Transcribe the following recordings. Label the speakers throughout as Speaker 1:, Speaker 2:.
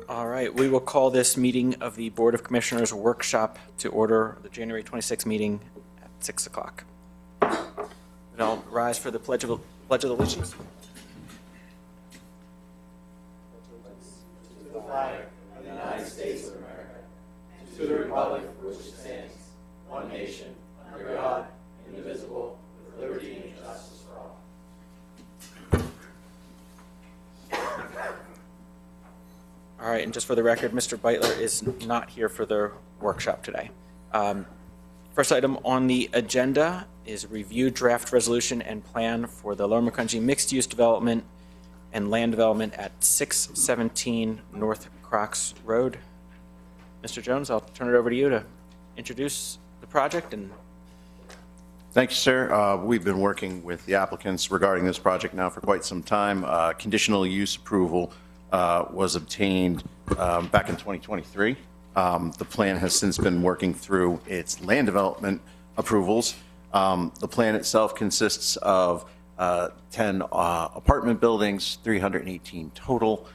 Speaker 1: All right, we will call this meeting of the Board of Commissioners workshop to order, the January 26th meeting at 6 o'clock. And I'll rise for the Pledge of Allegiance.
Speaker 2: To the flag of the United States of America, and to the republic for which it stands, one nation, under God, indivisible, with liberty and justice for all.
Speaker 1: All right, and just for the record, Mr. Beitler is not here for the workshop today. First item on the agenda is review draft resolution and plan for the Lower Macungie mixed-use development and land development at 617 North Crocs Road. Mr. Jones, I'll turn it over to you to introduce the project. And
Speaker 3: thank you, sir. We've been working with the applicants regarding this project now for quite some time. Conditional use approval was obtained back in 2023. The plan has since been working through its land development approvals. The plan itself consists of 10 apartment buildings, 318 total.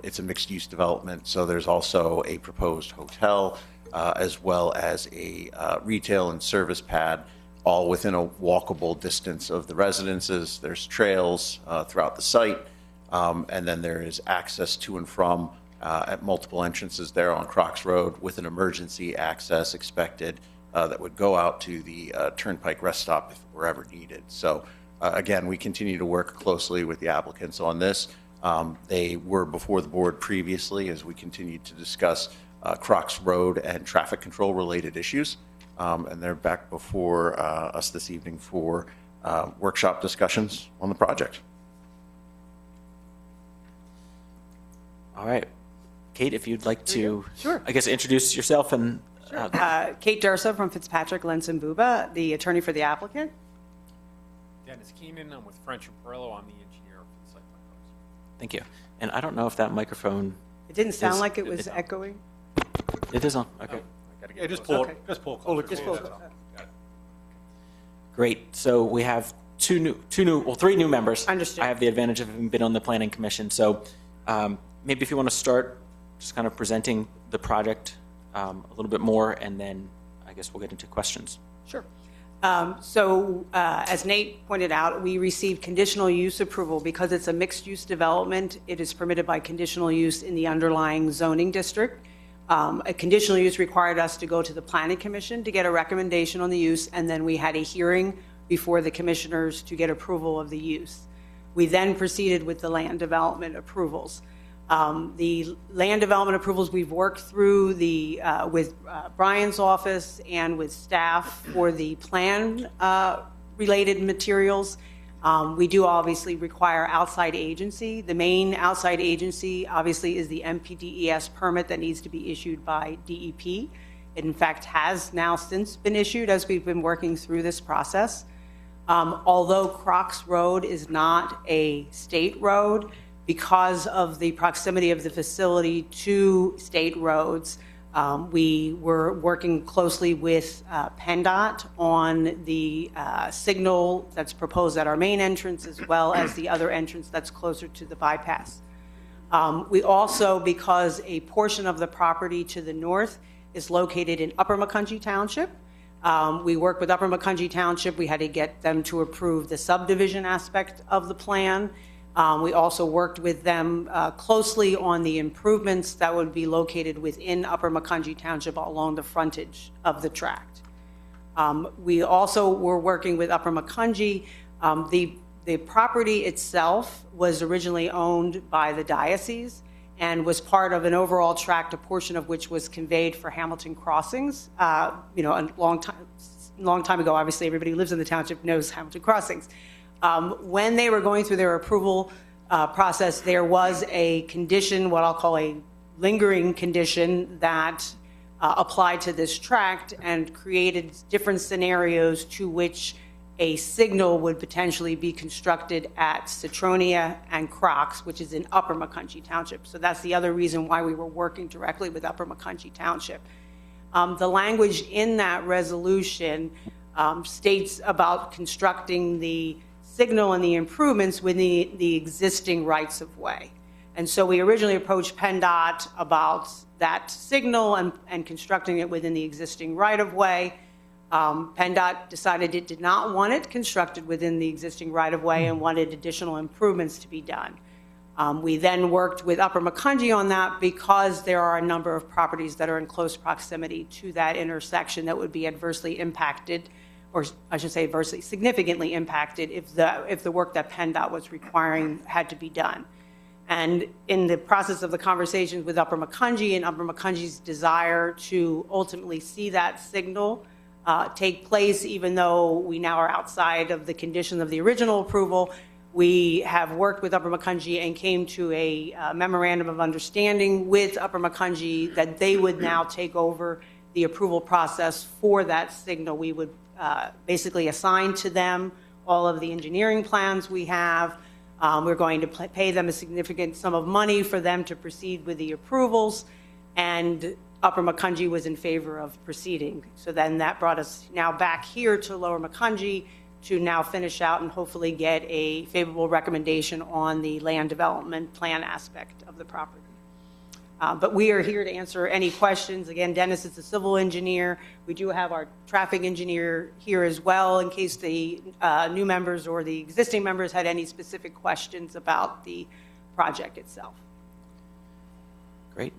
Speaker 3: It's a mixed-use development, so there's also a proposed hotel as well as a retail and service pad, all within a walkable distance of the residences. There's trails throughout the site. And then there is access to and from at multiple entrances there on Crocs Road with an emergency access expected that would go out to the Turnpike rest stop if it were ever needed. So again, we continue to work closely with the applicants on this. They were before the board previously as we continued to discuss Crocs Road and traffic control related issues. And they're back before us this evening for workshop discussions on the project.
Speaker 1: all right, Kate, if you'd like to,
Speaker 4: sure.
Speaker 1: I guess, introduce yourself and.
Speaker 4: Sure. Kate Dursa from Fitzpatrick, Lentz & Buba, the attorney for the applicant.
Speaker 5: Dennis Keenan, I'm with French and Perillo. I'm the engineer for the site plan process.
Speaker 1: Thank you. And I don't know if that microphone.
Speaker 4: It didn't sound like it was echoing.
Speaker 1: It is on. Okay.
Speaker 5: Yeah, just pull
Speaker 4: Okay.
Speaker 5: it. Just pull it.
Speaker 4: Just pull it.
Speaker 1: Great. So we have three new members.
Speaker 4: Understood.
Speaker 1: I have the advantage of having been on the planning commission. So maybe if you want to start just kind of presenting the project a little bit more, and then I guess we'll get into questions.
Speaker 4: Sure. As Nate pointed out, we received conditional use approval because it's a mixed-use development. It is permitted by conditional use in the underlying zoning district. A conditional use required us to go to the planning commission to get a recommendation on the use, and then we had a hearing before the commissioners to get approval of the use. We then proceeded with the land development approvals. The land development approvals we've worked through with Brian's office and with staff for the plan related materials. We do obviously require outside agency. The main outside agency obviously is the MPDES permit that needs to be issued by DEP. It in fact has now since been issued as we've been working through this process. Although Crocs Road is not a state road, because of the proximity of the facility to state roads, we were working closely with PennDOT on the signal that's proposed at our main entrance, as well as the other entrance that's closer to the bypass. We also, because a portion of the property to the north is located in Upper Macungie Township, we worked with Upper Macungie Township. We had to get them to approve the subdivision aspect of the plan. We also worked with them closely on the improvements that would be located within Upper Macungie Township along the frontage of the tract. We also were working with Upper Macungie. The property itself was originally owned by the diocese and was part of an overall tract, a portion of which was conveyed for Hamilton Crossings. A long time ago, obviously everybody who lives in the township knows Hamilton Crossings. When they were going through their approval process, there was a condition, what I'll call a lingering condition, that applied to this tract and created different scenarios to which a signal would potentially be constructed at Citronia and Crocs, which is in Upper Macungie Township. So that's the other reason why we were working directly with Upper Macungie Township. The language in that resolution states about constructing the signal and the improvements within the existing rights of way. And so we originally approached PennDOT about that signal and constructing it within the existing right-of-way. PennDOT decided it did not want it constructed within the existing right-of-way and wanted additional improvements to be done. We then worked with Upper Macungie on that because there are a number of properties that are in close proximity to that intersection that would be adversely impacted, or I should say adversely, significantly impacted if the work that PennDOT was requiring had to be done. And in the process of the conversations with Upper Macungie and Upper Macungie's desire to ultimately see that signal take place, even though we now are outside of the condition of the original approval, we have worked with Upper Macungie and came to a memorandum of understanding with Upper Macungie that they would now take over the approval process for that signal. We would basically assign to them all of the engineering plans we have. We're going to pay them a significant sum of money for them to proceed with the approvals, and Upper Macungie was in favor of proceeding. So then that brought us now back here to Lower Macungie to now finish out and hopefully get a favorable recommendation on the land development plan aspect of the property. But we are here to answer any questions. Again, Dennis is the civil engineer. We do have our traffic engineer here as well in case the new members or the existing members had any specific questions about the project itself.
Speaker 1: Great.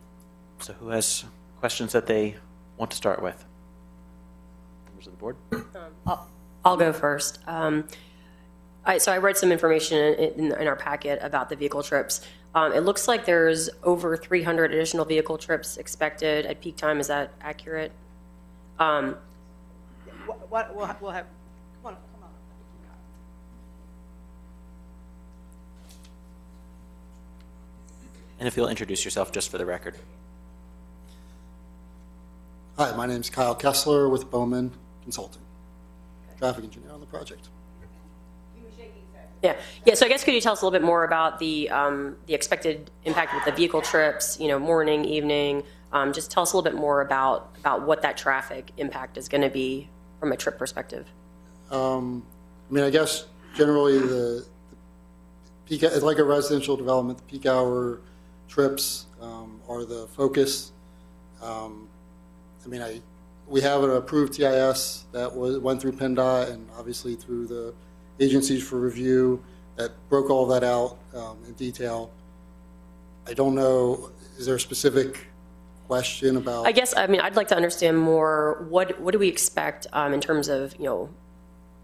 Speaker 1: So who has questions that they want to start with? Members of the board?
Speaker 6: I'll go first. So I read some information in our packet about the vehicle trips. It looks like there's over 300 additional vehicle trips expected at peak time. Is that accurate?
Speaker 4: We'll have, come on.
Speaker 1: And if you'll introduce yourself just for the record.
Speaker 7: Hi, my name is Kyle Kessler with Bowman Consulting, traffic engineer on the project.
Speaker 6: Yeah. So I guess could you tell us a little bit more about the expected impact with the vehicle trips? Morning, evening. Just tell us a little bit more about what that traffic impact is going to be from a trip perspective.
Speaker 7: I guess generally the peak, it's like a residential development. The peak hour trips are the focus. We have an approved TIS that went through PennDOT and obviously through the agencies for review that broke all that out in detail. I don't know, is there a specific question about?
Speaker 6: I guess, I'd like to understand more, what do we expect in terms of,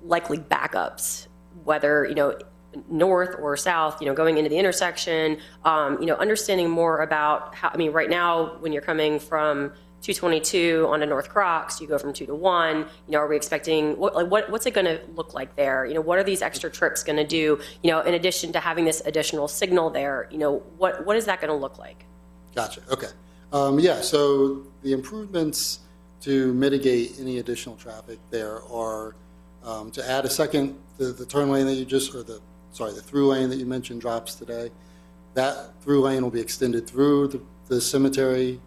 Speaker 6: likely backups, whether, north or south, going into the intersection, understanding more about how, right now when you're coming from 222 onto North Crocs, you go from 2 to 1. Are we expecting what's it going to look like there? What are these extra trips going to do? In addition to having this additional signal there, what is that going to look like?
Speaker 7: Gotcha. Okay. So the improvements to mitigate any additional traffic there are to add a second, the turn lane that you just, or the through lane that you mentioned drops today. That through lane will be extended through the cemetery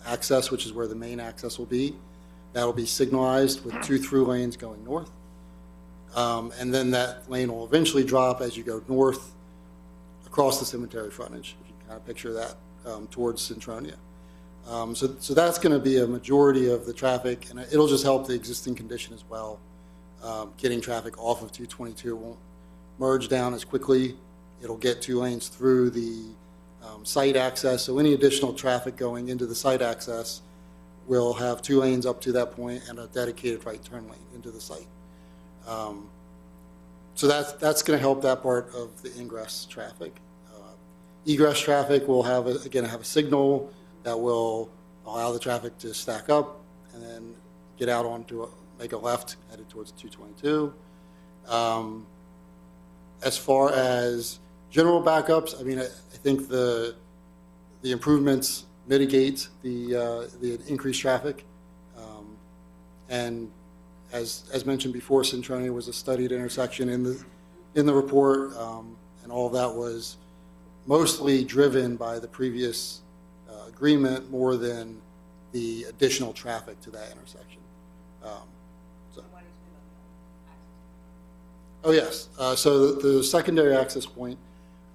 Speaker 7: access, which is where the main access will be. That will be signalized with 2 through lanes going north. And then that lane will eventually drop as you go north across the cemetery frontage, if you can kind of picture that, towards Centronia. So that's going to be a majority of the traffic, and it'll just help the existing condition as well. Getting traffic off of 222 won't merge down as quickly. It'll get 2 lanes through the site access, so any additional traffic going into the site access will have 2 lanes up to that point and a dedicated right turn lane into the site. So that's going to help that part of the ingress traffic. Egress traffic will have a signal that will allow the traffic to stack up and then get out make a left headed towards 222. As far as general backups, I think the improvements mitigate the increased traffic, and as mentioned before, Centronia was a studied intersection in the report, and all of that was mostly driven by the previous agreement more than the additional traffic to that intersection. Oh yes, so the secondary access point.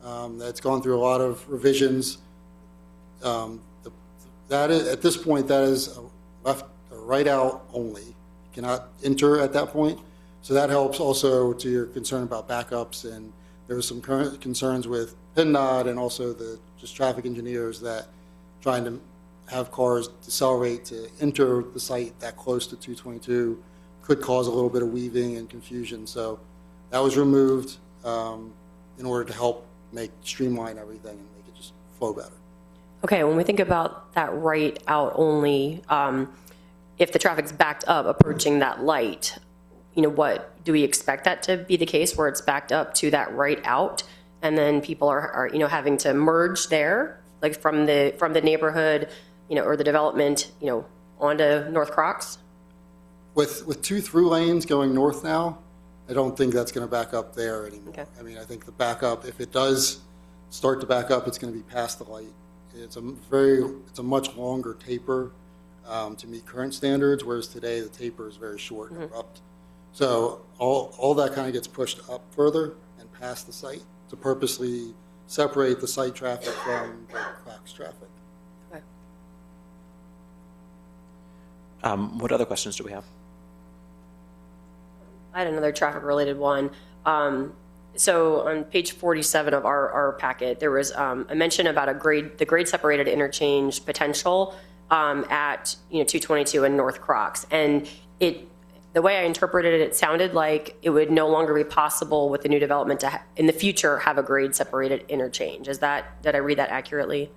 Speaker 7: That's gone through a lot of revisions. At this point, that is a right out only. You cannot enter at that point. So that helps also to your concern about backups. And there was some current concerns with PennDOT and also the just traffic engineers that trying to have cars decelerate to enter the site that close to 222 could cause a little bit of weaving and confusion. So that was removed in order to help streamline everything and make it just flow better.
Speaker 6: Okay, when we think about that right out only, if the traffic's backed up approaching that light, what do we expect that to be the case where it's backed up to that right out, and then people are having to merge there, like from the neighborhood, or the development, onto North Crocs?
Speaker 7: With 2 through lanes going north now, I don't think that's going to back up there anymore.
Speaker 6: Okay.
Speaker 7: I mean, I think the backup, if it does start to back up, it's going to be past the light. It's a much longer taper to meet current standards, whereas today the taper is very short and abrupt. So all that kind of gets pushed up further and past the site to purposely separate the site traffic from the Crocs traffic.
Speaker 6: Okay.
Speaker 1: What other questions do we have?
Speaker 6: I had another traffic-related one. So on page 47 of our packet, there was a mention about the grade-separated interchange potential at 222 and North Crocs, and the way I interpreted it, it sounded like it would no longer be possible with the new development to in the future have a grade-separated interchange. Did I read that accurately?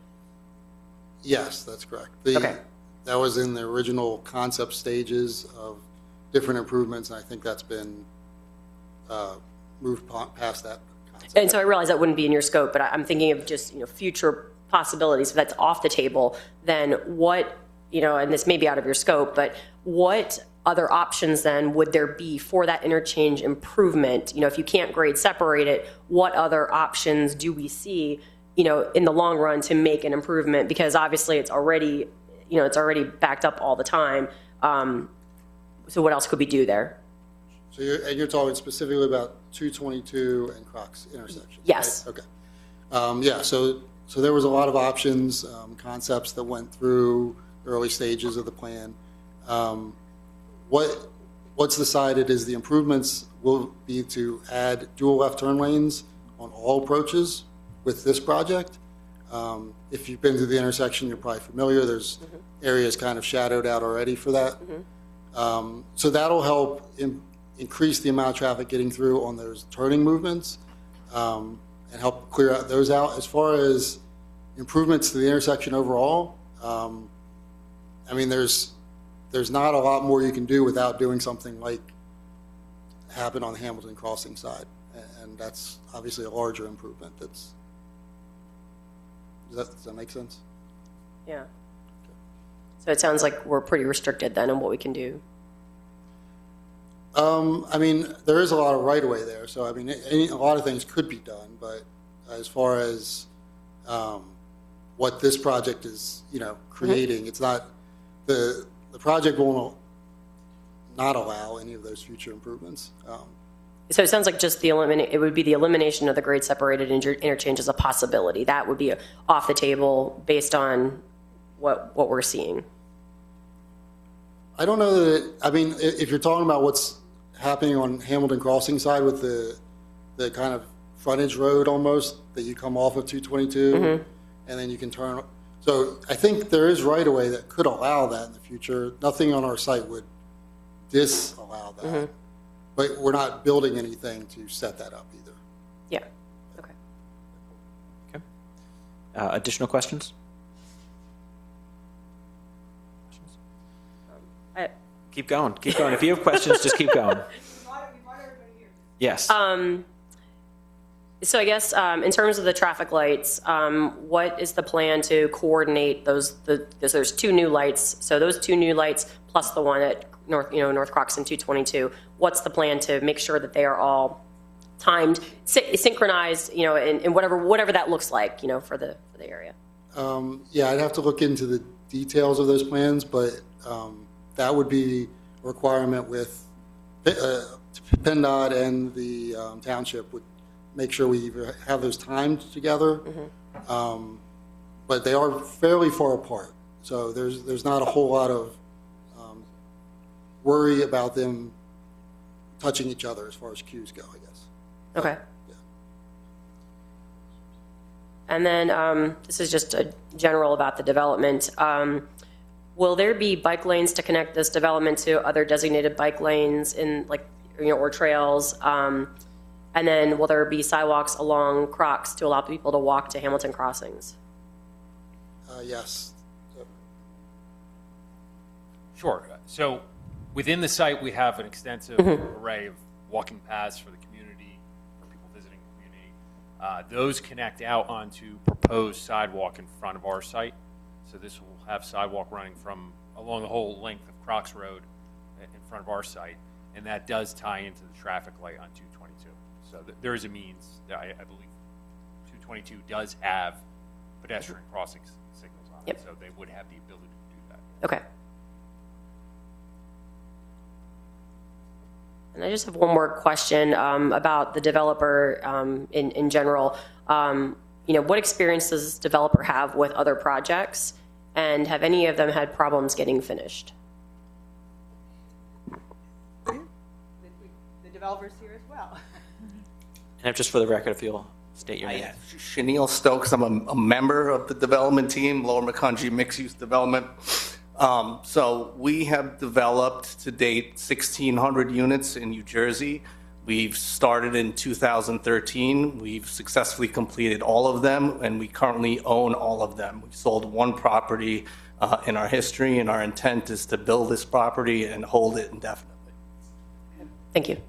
Speaker 7: Yes, that's correct.
Speaker 6: Okay.
Speaker 7: That was in the original concept stages of different improvements, and I think that's been moved past that concept.
Speaker 6: And so I realize that wouldn't be in your scope, but I'm thinking of just future possibilities. If that's off the table, then what, and this may be out of your scope, but what other options then would there be for that interchange improvement? If you can't grade separate it, what other options do we see, in the long run to make an improvement? Because obviously it's already backed up all the time. So what else could we do there?
Speaker 7: So you're talking specifically about 222 and Crocs intersection?
Speaker 6: Yes.
Speaker 7: Right? Okay. Yeah. So there was a lot of options, concepts that went through the early stages of the plan. What's decided is the improvements will be to add dual left turn lanes on all approaches with this project. If you've been to the intersection, you're probably familiar. There's areas kind of shadowed out already for that. So that'll help increase the amount of traffic getting through on those turning movements and help clear out those out. As far as improvements to the intersection overall, I mean, there's not a lot more you can do without doing something like happened on the Hamilton Crossing side, and that's obviously a larger improvement. Does that make sense?
Speaker 6: Yeah. So it sounds like we're pretty restricted then on what we can do.
Speaker 7: I mean, there is a lot of right-of-way there, so I mean, a lot of things could be done, but as far as what this project is, creating, it's not the project will not allow any of those future improvements.
Speaker 6: So it sounds like just it would be the elimination of the grade separated interchange as a possibility. That would be off the table based on what we're seeing.
Speaker 7: I don't know that, I mean, if you're talking about what's happening on Hamilton Crossing side with the kind of frontage road almost that you come off of 222 and then you can turn. So I think there is right of way that could allow that in the future. Nothing on our site would disallow that, but we're not building anything to set that up either.
Speaker 6: Yeah. Okay.
Speaker 1: Okay. Additional questions? Keep going. Keep going. If you have questions, just keep going. Yes.
Speaker 6: So I guess in terms of the traffic lights, what is the plan to coordinate those? Because there's 2 new lights. So those 2 new lights plus the one at North Crocs and 222. What's the plan to make sure that they are all timed, synchronized, and whatever that looks like, for the area?
Speaker 7: Yeah, I'd have to look into the details of those plans, but that would be a requirement with PennDOT and the township would make sure we have those timed together. But they are fairly far apart. So there's not a whole lot of worry about them touching each other as far as queues go, I guess.
Speaker 6: Okay.
Speaker 7: Yeah.
Speaker 6: And then this is just a general about the development. Will there be bike lanes to connect this development to other designated bike lanes in or trails? And then will there be sidewalks along Crocs to allow people to walk to Hamilton Crossings?
Speaker 7: Yes.
Speaker 5: Sure. So within the site, we have an extensive array of walking paths for the community, for people visiting the community. Those connect out onto proposed sidewalk in front of our site. So this will have sidewalk running from along the whole length of Crocs Road in front of our site. And that does tie into the traffic light on 222. So there is a means, I believe 222 does have pedestrian crossing signals on it. So they would have the ability to do that.
Speaker 6: Okay. And I just have one more question about the developer in general. What experience does this developer have with other projects, and have any of them had problems getting finished?
Speaker 4: The developer's here as well.
Speaker 1: And just for the record, if you'll state your name.
Speaker 8: Chenille Stokes. I'm a member of the development team, Lower Macungie Mixed Use Development. So we have developed to date 1,600 units in New Jersey. We've started in 2013. We've successfully completed all of them, and we currently own all of them. We've sold one property in our history, and our intent is to build this property and hold it indefinitely.
Speaker 6: Thank you.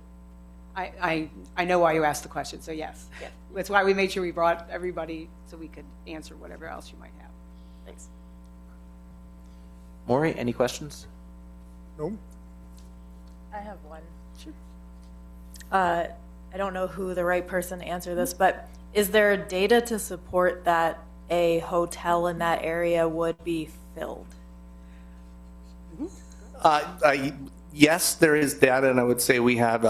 Speaker 4: I know why you asked the question, so yes. That's why we made sure we brought everybody so we could answer whatever else you might have.
Speaker 6: Thanks.
Speaker 1: Maury, any questions?
Speaker 9: No.
Speaker 10: I have one. Sure. I don't know who the right person to answer this, but is there data to support that a hotel in that area would be filled?
Speaker 8: Yes, there is data, and I would say we have,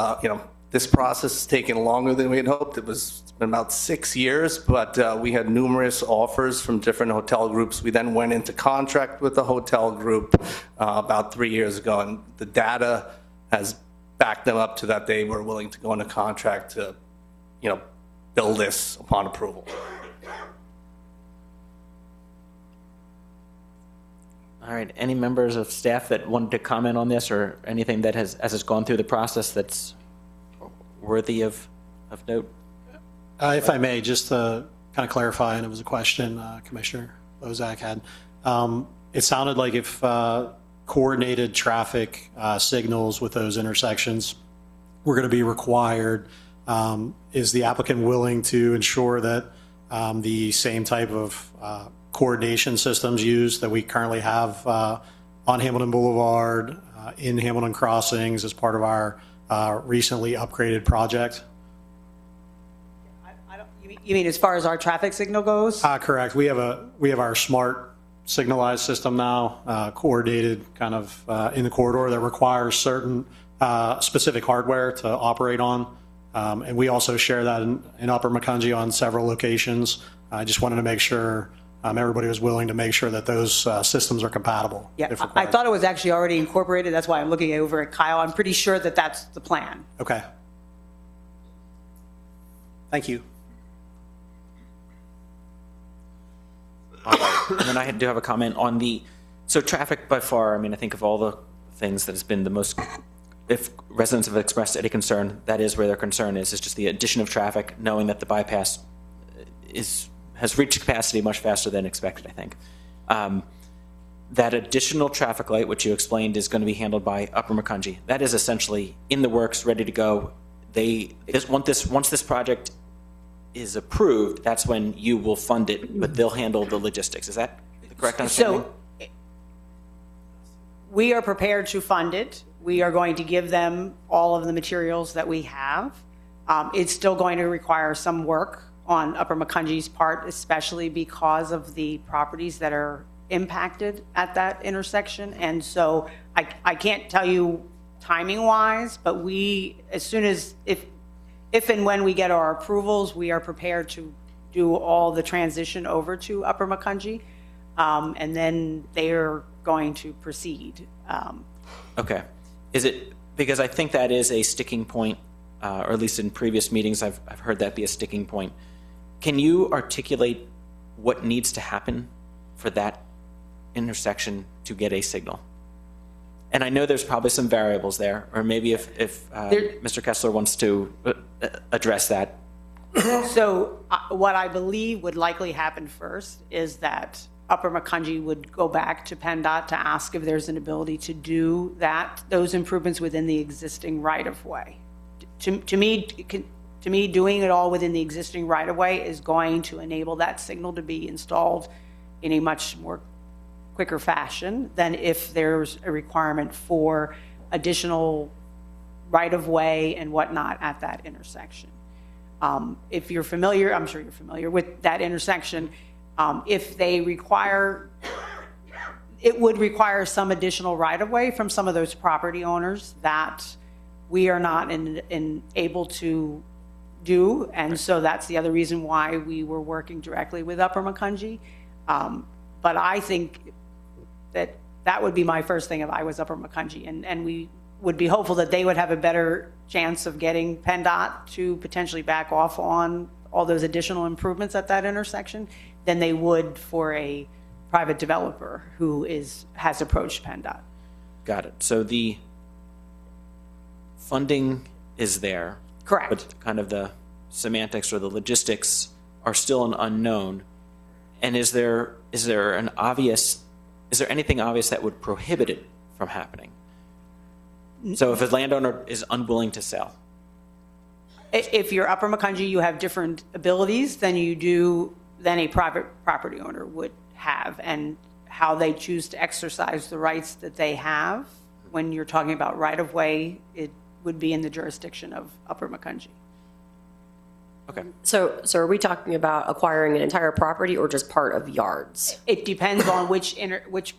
Speaker 8: this process has taken longer than we had hoped. It's been about 6 years, but we had numerous offers from different hotel groups. We then went into contract with the hotel group about 3 years ago, and the data has backed them up to that they were willing to go into contract to, build this upon approval.
Speaker 1: All right. Any members of staff that wanted to comment on this, or anything that has, as it's gone through the process, that's worthy of note?
Speaker 9: If I may, just to kind of clarify, and it was a question Commissioner Bozak had. It sounded like if coordinated traffic signals with those intersections were going to be required, is the applicant willing to ensure that the same type of coordination systems used that we currently have on Hamilton Boulevard, in Hamilton Crossings as part of our recently upgraded project?
Speaker 4: You mean as far as our traffic signal goes?
Speaker 9: Correct. We have our smart signalized system now, coordinated kind of in the corridor that requires certain specific hardware to operate on. And we also share that in Upper Macungie on several locations. I just wanted to make sure everybody was willing to make sure that those systems are compatible.
Speaker 4: Yeah, I thought it was actually already incorporated. That's why I'm looking over at Kyle. I'm pretty sure that that's the plan.
Speaker 9: Okay. Thank you.
Speaker 1: And then I do have a comment on so traffic by far, I think of all the things that has been the most, if residents have expressed any concern, that is where their concern is just the addition of traffic, knowing that the bypass has reached capacity much faster than expected, I think. That additional traffic light, which you explained, is going to be handled by Upper Macungie. That is essentially in the works, ready to go. Once this project is approved, that's when you will fund it, but they'll handle the logistics. Is that the correct understanding?
Speaker 4: So we are prepared to fund it. We are going to give them all of the materials that we have. It's still going to require some work on Upper Macungie's part, especially because of the properties that are impacted at that intersection. And so I can't tell you timing wise, but as soon as, if and when we get our approvals, we are prepared to do all the transition over to Upper Macungie, and then they are going to proceed.
Speaker 1: Okay. Is it, because I think that is a sticking point, or at least in previous meetings, I've heard that be a sticking point. Can you articulate what needs to happen for that intersection to get a signal? And I know there's probably some variables there, or maybe if Mr. Kessler wants to address that.
Speaker 4: So what I believe would likely happen first is that Upper Macungie would go back to PennDOT to ask if there's an ability to do those improvements within the existing right-of-way. To me, doing it all within the existing right-of-way is going to enable that signal to be installed in a much more quicker fashion than if there's a requirement for additional right-of-way and whatnot at that intersection. If you're familiar, I'm sure you're familiar with that intersection, if they require, it would require some additional right-of-way from some of those property owners that we are not able to do, and so that's the other reason why we were working directly with Upper Macungie. But I think that would be my first thing if I was Upper Macungie, and we would be hopeful that they would have a better chance of getting PennDOT to potentially back off on all those additional improvements at that intersection than they would for a private developer who has approached PennDOT.
Speaker 1: Got it. So the funding is there.
Speaker 4: Correct.
Speaker 1: But kind of the semantics or the logistics are still an unknown. And is there anything obvious that would prohibit it from happening? So if a landowner is unwilling to sell?
Speaker 4: If you're Upper Macungie, you have different abilities than a private property owner would have, and how they choose to exercise the rights that they have. When you're talking about right-of-way, it would be in the jurisdiction of Upper Macungie.
Speaker 1: Okay.
Speaker 6: So are we talking about acquiring an entire property or just part of yards?
Speaker 4: It depends on which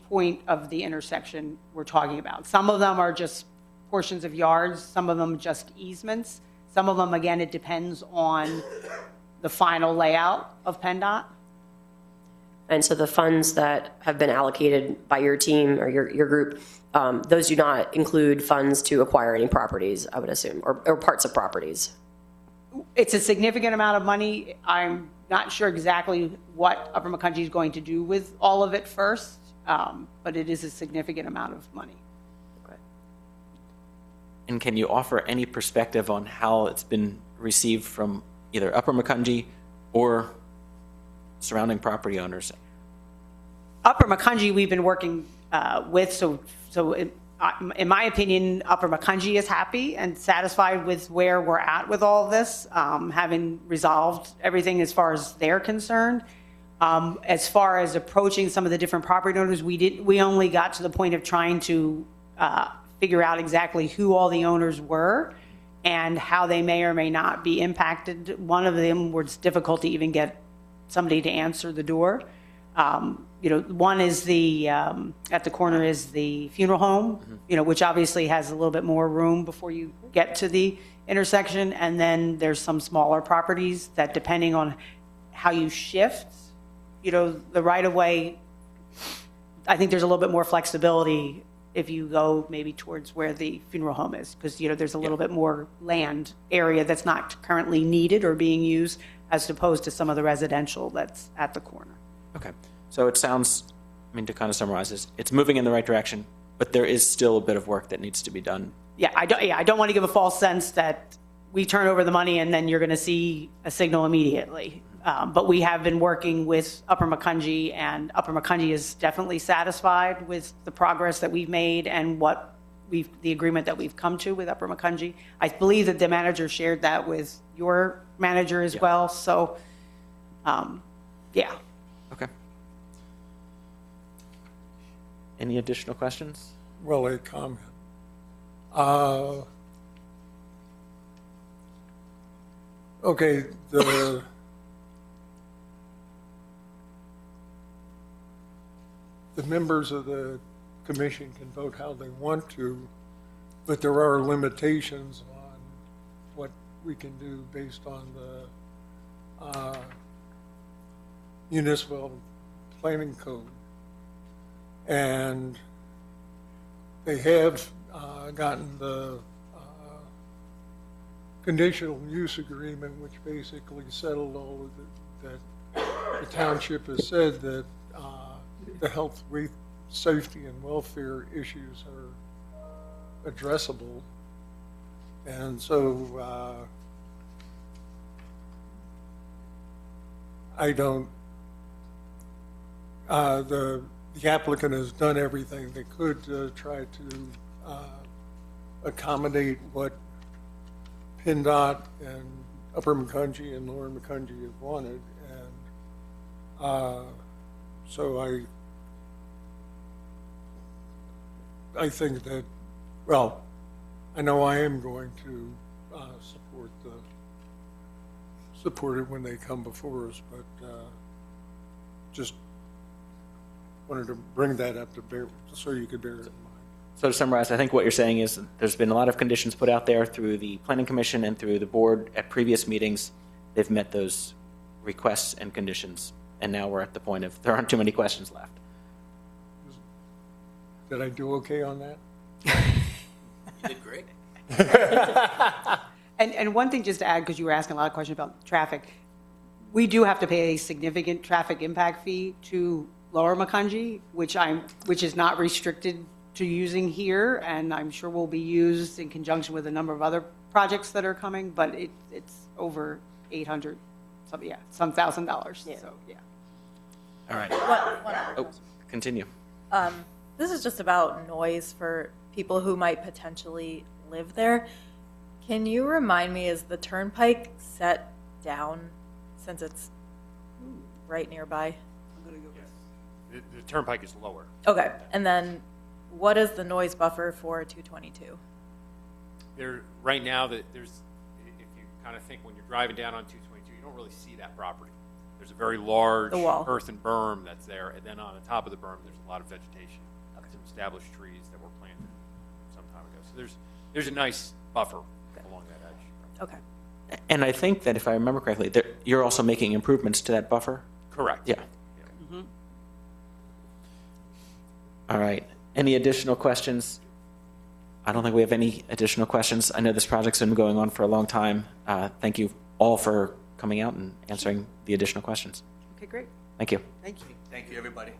Speaker 4: point of the intersection we're talking about. Some of them are just portions of yards, some of them just easements. Some of them, again, it depends on the final layout of PennDOT.
Speaker 6: And so the funds that have been allocated by your team or your group, those do not include funds to acquire any properties, I would assume, or parts of properties.
Speaker 4: It's a significant amount of money. I'm not sure exactly what Upper Macungie is going to do with all of it first, but it is a significant amount of money.
Speaker 6: Okay.
Speaker 1: And can you offer any perspective on how it's been received from either Upper Macungie or surrounding property owners?
Speaker 4: Upper Macungie, we've been working with, so in my opinion, Upper Macungie is happy and satisfied with where we're at with all of this, having resolved everything as far as they're concerned. As far as approaching some of the different property owners, we only got to the point of trying to figure out exactly who all the owners were and how they may or may not be impacted. One of them was difficult to even get somebody to answer the door. One is at the corner is the funeral home, which obviously has a little bit more room before you get to the intersection. And then there's some smaller properties that, depending on how you shift, the right of way, I think there's a little bit more flexibility if you go maybe towards where the funeral home is, because, there's a little bit more land area that's not currently needed or being used, as opposed to some of the residential that's at the corner.
Speaker 1: Okay. So it sounds, to kind of summarize this, it's moving in the right direction, but there is still a bit of work that needs to be done.
Speaker 4: Yeah, I don't want to give a false sense that we turn over the money and then you're going to see a signal immediately. But we have been working with Upper Macungie, and Upper Macungie is definitely satisfied with the progress that we've made and the agreement that we've come to with Upper Macungie. I believe that the manager shared that with your manager as well. So, yeah.
Speaker 1: Okay. Any additional questions?
Speaker 11: Well, a comment. Okay, the members of the commission can vote how they want to, but there are limitations on what we can do based on the municipal planning code. And they have gotten the conditional use agreement, which basically settled all of that. The township has said that the health, safety, and welfare issues are addressable. And so I don't, the applicant has done everything they could to try to accommodate what PennDOT and Upper Macungie and Lower Macungie have wanted. And so I think that, well, I know I am going to support it when they come before us, but just wanted to bring that up to bear, so you could bear it in mind.
Speaker 1: So to summarize, I think what you're saying is there's been a lot of conditions put out there through the Planning Commission and through the board at previous meetings. They've met those requests and conditions, and now we're at the point of there aren't too many questions left.
Speaker 11: Did I do okay on that?
Speaker 2: You did great.
Speaker 4: And one thing just to add, because you were asking a lot of questions about traffic, we do have to pay a significant traffic impact fee to Lower Macungie, which is not restricted to using here, and I'm sure will be used in conjunction with a number of other projects that are coming, but it's over $800, some $1,000.
Speaker 6: Yeah.
Speaker 4: So, yeah.
Speaker 1: All right.
Speaker 10: One
Speaker 1: Oh, continue.
Speaker 10: This is just about noise for people who might potentially live there. Can you remind me, is the turnpike set down since it's right nearby?
Speaker 5: The turnpike is lower.
Speaker 10: Okay, and then what is the noise buffer for 222?
Speaker 5: There, right now, there's, if you kind of think when you're driving down on 222, you don't really see that property. There's a very large
Speaker 10: The wall.
Speaker 5: earthen berm that's there, and then on the top of the berm, there's a lot of vegetation. Some established trees that were planted some time ago. So there's a nice buffer along that edge.
Speaker 10: Okay.
Speaker 1: And I think that if I remember correctly, you're also making improvements to that buffer?
Speaker 5: Correct.
Speaker 1: Yeah. All right. Any additional questions? I don't think we have any additional questions. I know this project's been going on for a long time. Thank you all for coming out and answering the additional questions.
Speaker 4: Okay, great.
Speaker 1: Thank you.
Speaker 4: Thank you.
Speaker 8: Thank you, everybody.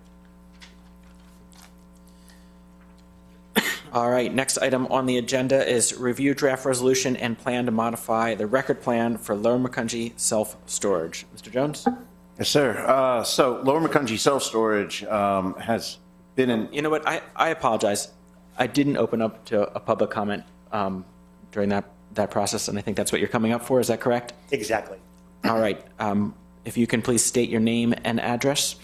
Speaker 1: All right, next item on the agenda is review draft resolution and plan to modify the record plan for Lower Macungie self-storage. Mr. Jones?
Speaker 3: Yes, sir. So Lower Macungie self-storage has been in...
Speaker 1: You know what, I apologize. I didn't open up to a public comment during that process, and I think that's what you're coming up for. Is that correct?
Speaker 12: Exactly.
Speaker 1: All right. If you can please state your name and address,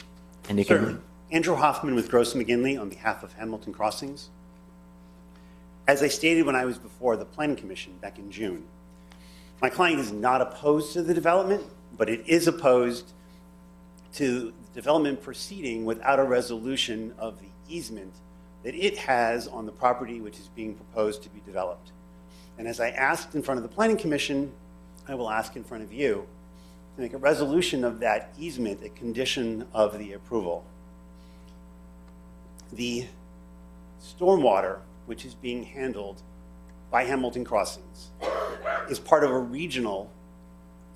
Speaker 1: and you
Speaker 12: Certainly.
Speaker 1: can...
Speaker 12: Andrew Hoffman with Gross McGinley on behalf of Hamilton Crossings. As I stated when I was before the Planning Commission back in June, my client is not opposed to the development, but it is opposed to the development proceeding without a resolution of the easement that it has on the property which is being proposed to be developed. And as I asked in front of the Planning Commission, I will ask in front of you to make a resolution of that easement a condition of the approval. The stormwater, which is being handled by Hamilton Crossings, is part of a regional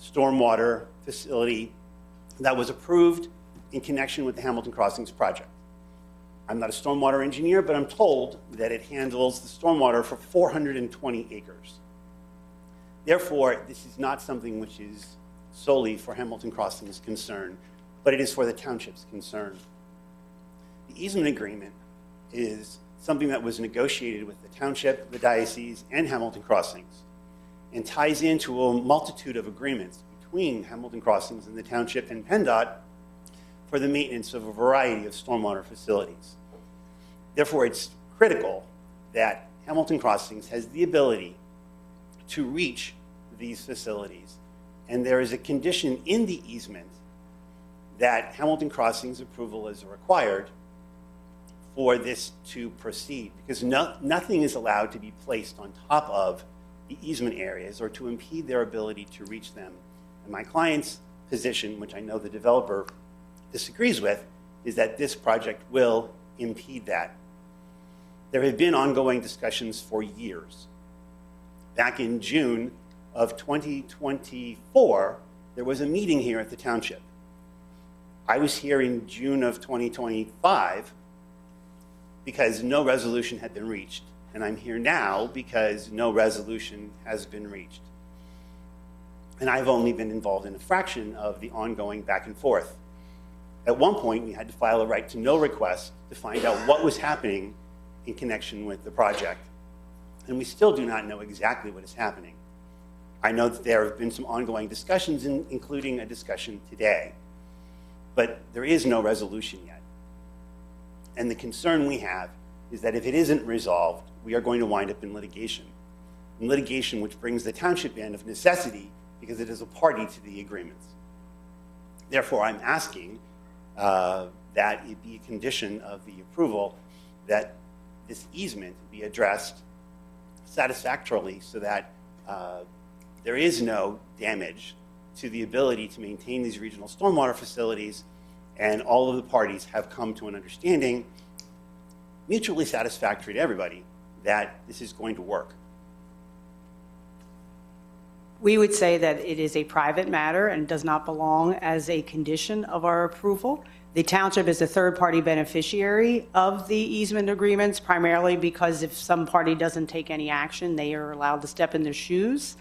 Speaker 12: stormwater facility that was approved in connection with the Hamilton Crossings project. I'm not a stormwater engineer, but I'm told that it handles the stormwater for 420 acres. Therefore, this is not something which is solely for Hamilton Crossings' concern, but it is for the township's concern. The easement agreement is something that was negotiated with the township, the diocese, and Hamilton Crossings, and ties into a multitude of agreements between Hamilton Crossings and the township and PennDOT for the maintenance of a variety of stormwater facilities. Therefore, it's critical that Hamilton Crossings has the ability to reach these facilities, and there is a condition in the easement that Hamilton Crossings approval is required for this to proceed, because nothing is allowed to be placed on top of the easement areas or to impede their ability to reach them. And my client's position, which I know the developer disagrees with, is that this project will impede that. There have been ongoing discussions for years. Back in June of 2024, there was a meeting here at the township. I was here in June of 2025 because no resolution had been reached. And I'm here now because no resolution has been reached. And I've only been involved in a fraction of the ongoing back and forth. At one point, we had to file a right to know request to find out what was happening in connection with the project. And we still do not know exactly what is happening. I know that there have been some ongoing discussions, including a discussion today. But there is no resolution yet. And the concern we have is that if it isn't resolved, we are going to wind up in litigation. In litigation which brings the township in of necessity because it is a party to the agreements. Therefore, I'm asking that it be a condition of the approval that this easement be addressed satisfactorily so that there is no damage to the ability to maintain these regional stormwater facilities, and all of the parties have come to an understanding, mutually satisfactory to everybody, that this is going to work.
Speaker 4: We would say that it is a private matter and does not belong as a condition of our approval. The township is a third-party beneficiary of the easement agreements, primarily because if some party doesn't take any action, they are allowed to step in their shoes.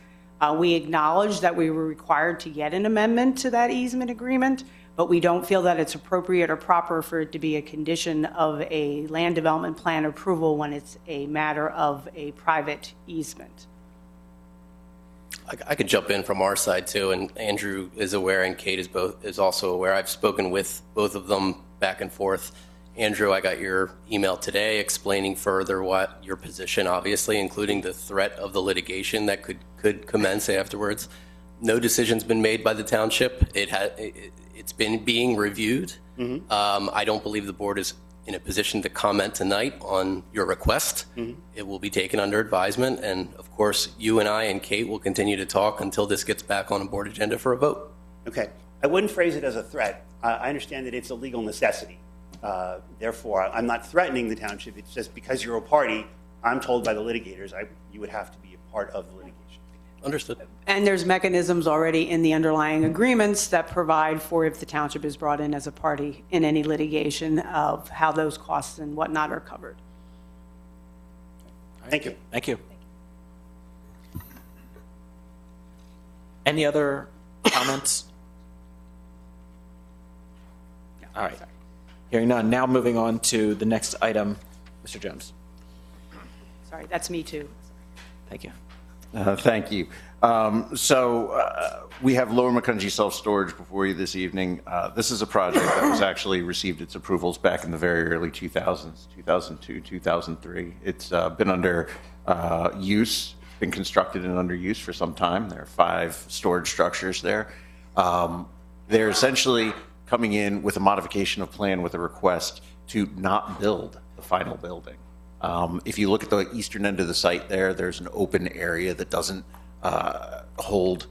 Speaker 4: We acknowledge that we were required to get an amendment to that easement agreement, but we don't feel that it's appropriate or proper for it to be a condition of a land development plan approval when it's a matter of a private easement.
Speaker 13: I could jump in from our side too, and Andrew is aware and Kate is also aware. I've spoken with both of them back and forth. Andrew, I got your email today explaining further what your position, obviously, including the threat of the litigation that could commence afterwards. No decision's been made by the township. It's been being reviewed. Mm-hmm. I don't believe the board is in a position to comment tonight on your request. Mm-hmm. It will be taken under advisement, and of course, you and I and Kate will continue to talk until this gets back on a board agenda for a vote.
Speaker 12: Okay. I wouldn't phrase it as a threat. I understand that it's a legal necessity. Therefore, I'm not threatening the township. It's just because you're a party, I'm told by the litigators you would have to be a part of the litigation.
Speaker 13: Understood.
Speaker 4: And there's mechanisms already in the underlying agreements that provide for if the township is brought in as a party in any litigation of how those costs and whatnot are covered.
Speaker 12: Thank you.
Speaker 1: Thank you. Any other comments? All right. Hearing none. Now moving on to the next item. Mr. Jones.
Speaker 4: Sorry, that's me too.
Speaker 1: Thank you.
Speaker 3: Thank you. We have Lower Macungie Self-Storage before you this evening. This is a project that was actually received its approvals back in the very early 2000s, 2002, 2003. It's been under use, been constructed and under use for some time. There are 5 storage structures there. They're essentially coming in with a modification of plan with a request to not build the final building. If you look at the eastern end of the site there's an open area that doesn't hold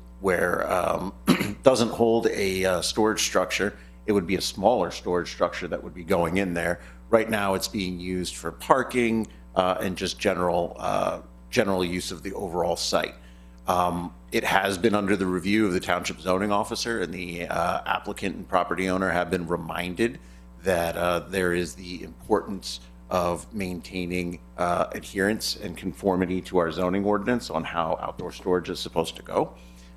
Speaker 3: a storage structure. It would be a smaller storage structure that would be going in there. Right now it's being used for parking and just general use of the overall site. It has been under the review of the township zoning officer, and the applicant and property owner have been reminded that there is the importance of maintaining adherence and conformity to our zoning ordinance on how outdoor storage is supposed to go.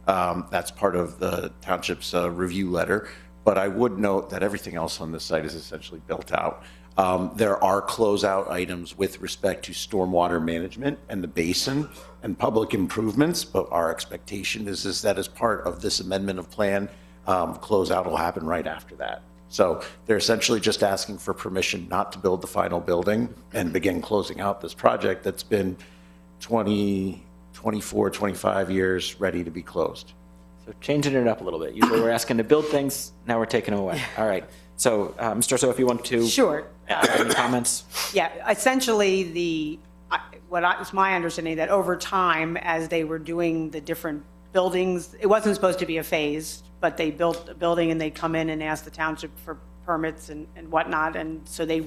Speaker 3: That's part of the township's review letter, but I would note that everything else on this site is essentially built out. There are closeout items with respect to stormwater management and the basin and public improvements, but our expectation is that as part of this amendment of plan, closeout will happen right after that. So they're essentially just asking for permission not to build the final building and begin closing out this project that's been 20, 24, 25 years ready to be closed.
Speaker 1: So changing it up a little bit. Usually we're asking to build things, now we're taking them away. All right. So, Mr. So, if you want to
Speaker 4: Sure.
Speaker 1: add any comments?
Speaker 4: Yeah, essentially the it's my understanding that over time, as they were doing the different buildings, it wasn't supposed to be a phase, but they built a building and they come in and ask the township for permits and whatnot. And so they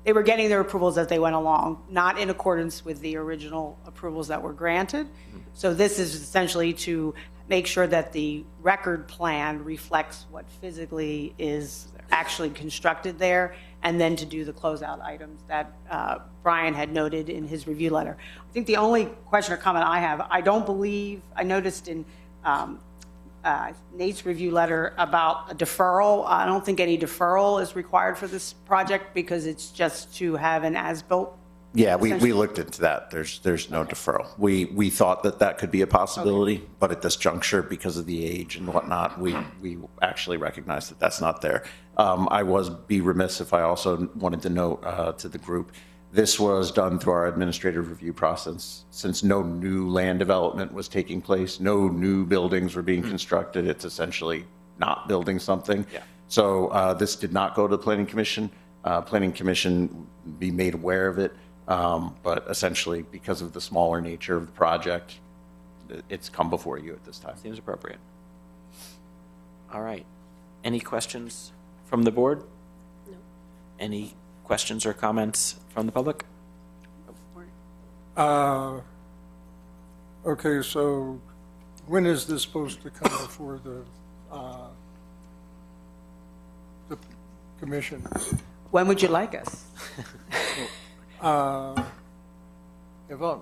Speaker 4: were getting their approvals as they went along, not in accordance with the original approvals that were granted. So this is essentially to make sure that the record plan reflects what physically is actually constructed there, and then to do the closeout items that Brian had noted in his review letter. I think the only question or comment I have, I don't believe, I noticed in Nate's review letter about a deferral. I don't think any deferral is required for this project because it's just to have an as-built.
Speaker 3: Yeah, we looked into that. There's no deferral. We thought that could be a possibility, but at this juncture, because of the age and whatnot, we actually recognize that that's not there. I be remiss if I also wanted to note to the group, this was done through our administrative review process. Since no new land development was taking place, no new buildings were being constructed, it's essentially not building something.
Speaker 1: Yeah.
Speaker 3: So this did not go to the Planning Commission. Planning Commission be made aware of it. But essentially, because of the smaller nature of the project, it's come before you at this time.
Speaker 1: Seems appropriate. All right. Any questions from the board?
Speaker 6: No.
Speaker 1: Any questions or comments from the public?
Speaker 11: Okay, so when is this supposed to come before the commission?
Speaker 4: When would you like us?
Speaker 11: If I'm,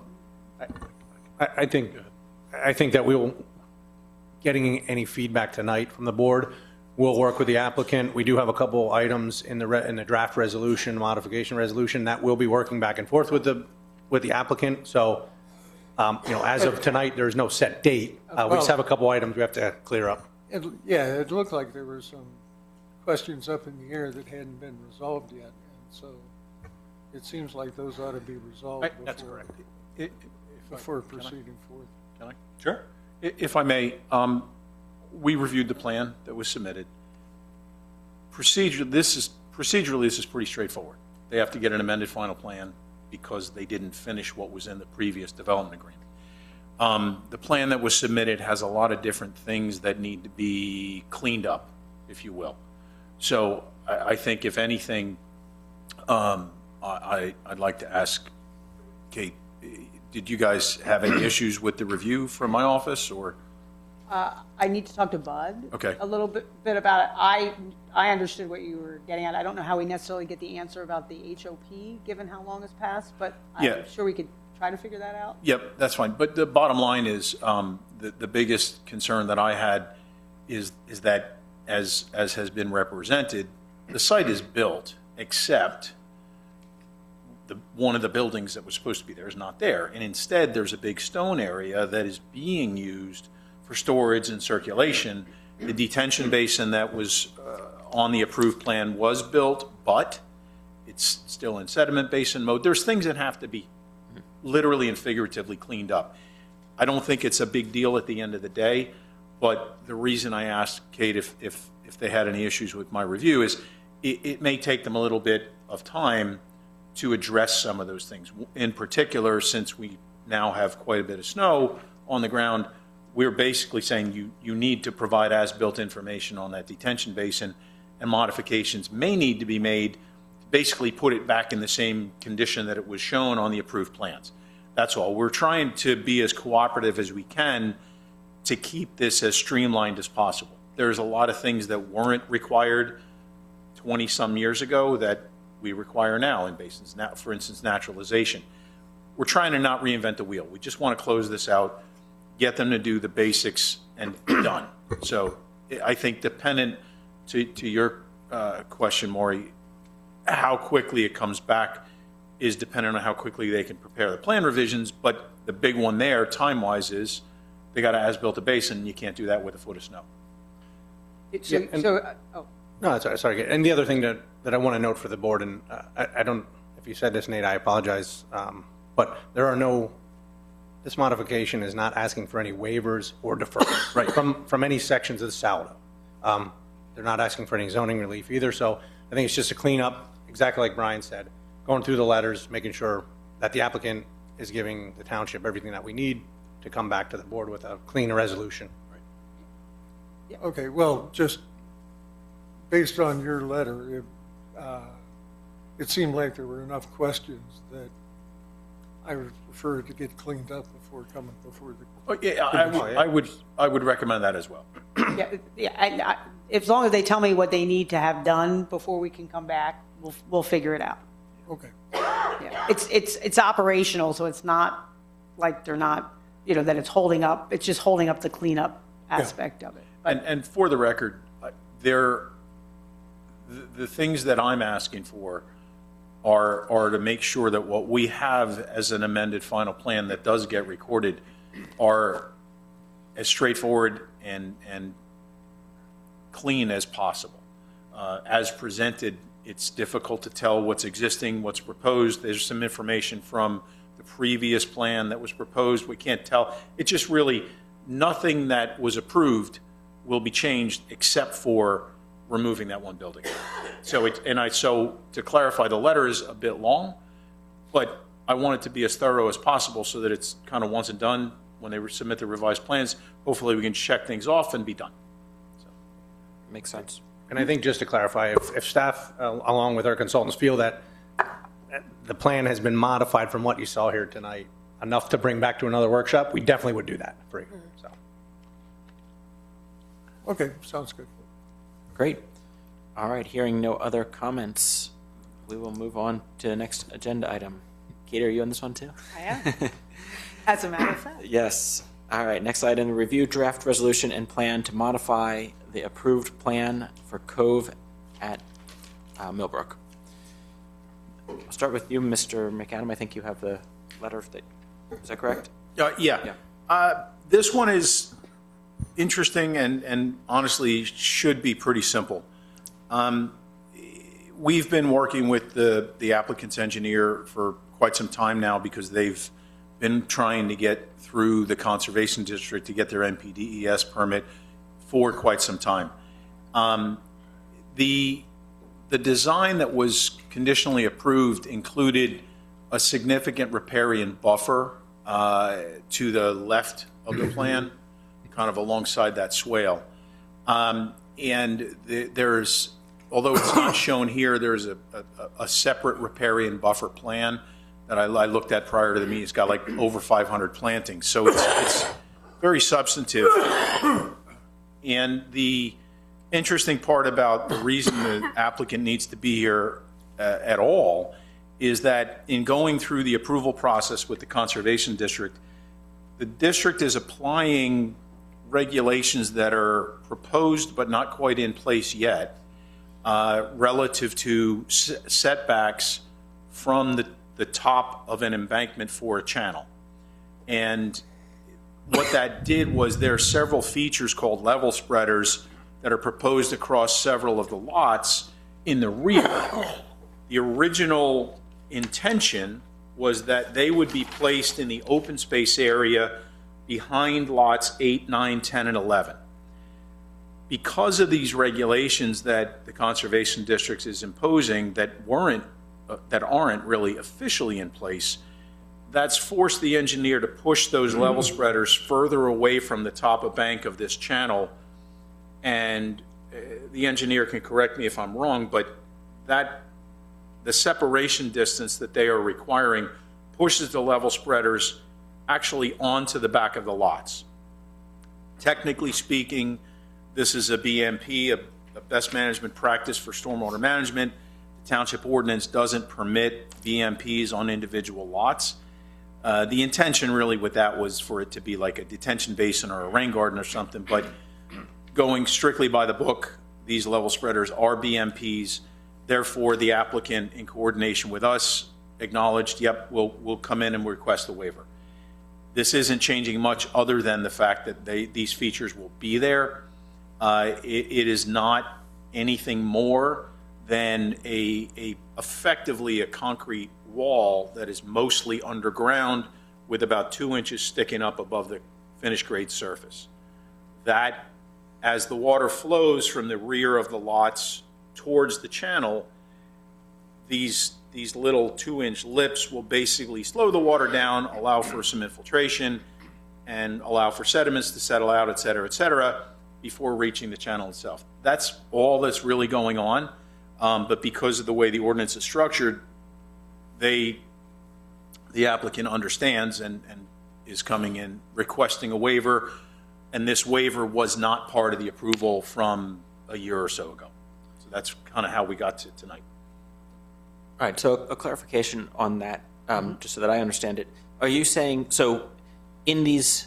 Speaker 9: I think that we'll, getting any feedback tonight from the board, we'll work with the applicant. We do have a couple items in the draft resolution, modification resolution, that we'll be working back and forth with the applicant. So, as of tonight, there's no set date. We just have a couple items we have to clear up.
Speaker 11: it looked like there were some questions up in the air that hadn't been resolved yet, and so it seems like those ought to be resolved
Speaker 14: That's correct.
Speaker 11: before proceeding forth.
Speaker 14: Can I? Sure. If I may, we reviewed the plan that was submitted. Procedurally, this is pretty straightforward. They have to get an amended final plan because they didn't finish what was in the previous development agreement. The plan that was submitted has a lot of different things that need to be cleaned up, if you will. So I think, if anything, I'd like to ask Kate, did you guys have any issues with the review from my office, or?
Speaker 4: I need to talk to Bud.
Speaker 14: Okay.
Speaker 4: A little bit about it. I understood what you were getting at. I don't know how we necessarily get the answer about the HOP, given how long has passed, but
Speaker 14: Yeah.
Speaker 4: I'm sure we could try to figure that out.
Speaker 14: Yep, that's fine. But the bottom line is, the biggest concern that I had is that, as has been represented, the site is built, except one of the buildings that was supposed to be there is not there. And instead, there's a big stone area that is being used for storage and circulation. The detention basin that was on the approved plan was built, but it's still in sediment basin mode. There's things that have to be literally and figuratively cleaned up. I don't think it's a big deal at the end of the day, but the reason I asked Kate if they had any issues with my review is it may take them a little bit of time to address some of those things. In particular, since we now have quite a bit of snow on the ground, we're basically saying you need to provide as-built information on that detention basin, and modifications may need to be made to basically put it back in the same condition that it was shown on the approved plans. That's all. We're trying to be as cooperative as we can to keep this as streamlined as possible. There's a lot of things that weren't required 20-some years ago that we require now in basins. Now, for instance, naturalization. We're trying to not reinvent the wheel. We just want to close this out, get them to do the basics, and be done. So I think, dependent to your question, Maury, how quickly it comes back is dependent on how quickly they can prepare the plan revisions. But the big one there, time-wise, is they got to as-built a basin, and you can't do that with a foot of snow.
Speaker 9: No, sorry. And the other thing that I want to note for the board, and I don't, if you said this, Nate, I apologize, but this modification is not asking for any waivers or deferrals from any sections of the Saldo. They're not asking for any zoning relief either, so I think it's just a cleanup, exactly like Brian said, going through the letters, making sure
Speaker 15: that the applicant is giving the township everything that we need to come back to the board with a clean resolution.
Speaker 11: Okay, well, just based on your letter, it seemed like there were enough questions that I would prefer it to get cleaned up before coming before the.
Speaker 14: Oh, yeah, I would recommend that as well.
Speaker 4: Yeah, and as long as they tell me what they need to have done before we can come back, we'll figure it out.
Speaker 11: Okay.
Speaker 4: Yeah. It's operational, so it's not like they're not, that it's holding up. It's just holding up the cleanup aspect of it.
Speaker 14: And for the record, the things that I'm asking for are to make sure that what we have as an amended final plan that does get recorded are as straightforward and clean as possible. As presented, it's difficult to tell what's existing, what's proposed. There's some information from the previous plan that was proposed. We can't tell. It's just really nothing that was approved will be changed except for removing that one building. So to clarify, the letter is a bit long, but I want it to be as thorough as possible so that it's kind of once and done. When they submit the revised plans, hopefully we can check things off and be done. So.
Speaker 1: Makes sense.
Speaker 15: And I think just to clarify, if staff, along with our consultants, feel that the plan has been modified from what you saw here tonight enough to bring back to another workshop, we definitely would do that for you. So.
Speaker 11: Okay, sounds good.
Speaker 1: Great. All right, hearing no other comments, we will move on to the next agenda item. Katie, are you on this one too?
Speaker 4: I am. As a matter of fact.
Speaker 1: Yes. All right, next item, review draft resolution and plan to modify the approved plan for Cove at Millbrook. I'll start with you, Mr. McAdam. I think you have the letter. Is that correct?
Speaker 14: Yeah. This one is interesting and honestly should be pretty simple. We've been working with the applicant's engineer for quite some time now because they've been trying to get through the Conservation District to get their NPDES permit for quite some time. The design that was conditionally approved included a significant riparian buffer to the left of the plan, kind of alongside that swale. And there's, although it's not shown here, there's a separate riparian buffer plan that I looked at prior to the meeting. It's got like over 500 plantings, so it's very substantive. And the interesting part about the reason the applicant needs to be here at all is that in going through the approval process with the Conservation District, the district is applying regulations that are proposed but not quite in place yet relative to setbacks from the top of an embankment for a channel. And what that did was there are several features called level spreaders that are proposed across several of the lots in the rear. The original intention was that they would be placed in the open space area behind lots 8, 9, 10, and 11. Because of these regulations that the Conservation District is imposing that aren't really officially in place, that's forced the engineer to push those level spreaders further away from the top of bank of this channel. And the engineer can correct me if I'm wrong, but the separation distance that they are requiring pushes the level spreaders actually onto the back of the lots. Technically speaking, this is a BMP, a best management practice for stormwater management. The township ordinance doesn't permit BMPs on individual lots. The intention really with that was for it to be like a detention basin or a rain garden or something, but going strictly by the book, these level spreaders are BMPs. Therefore, the applicant, in coordination with us, acknowledged, yep, we'll come in and request a waiver. This isn't changing much other than the fact that these features will be there. It is not anything more than effectively a concrete wall that is mostly underground with about 2 inches sticking up above the finished grade surface. That, as the water flows from the rear of the lots towards the channel, these these little 2-inch lips will basically slow the water down, allow for some infiltration, and allow for sediments to settle out, et cetera, before reaching the channel itself. That's all that's really going on. But because of the way the ordinance is structured, the applicant understands and is coming in requesting a waiver, and this waiver was not part of the approval from a year or so ago. So that's kind of how we got to tonight.
Speaker 1: All right, so a clarification on that, just so that I understand it. Are you saying, so in these,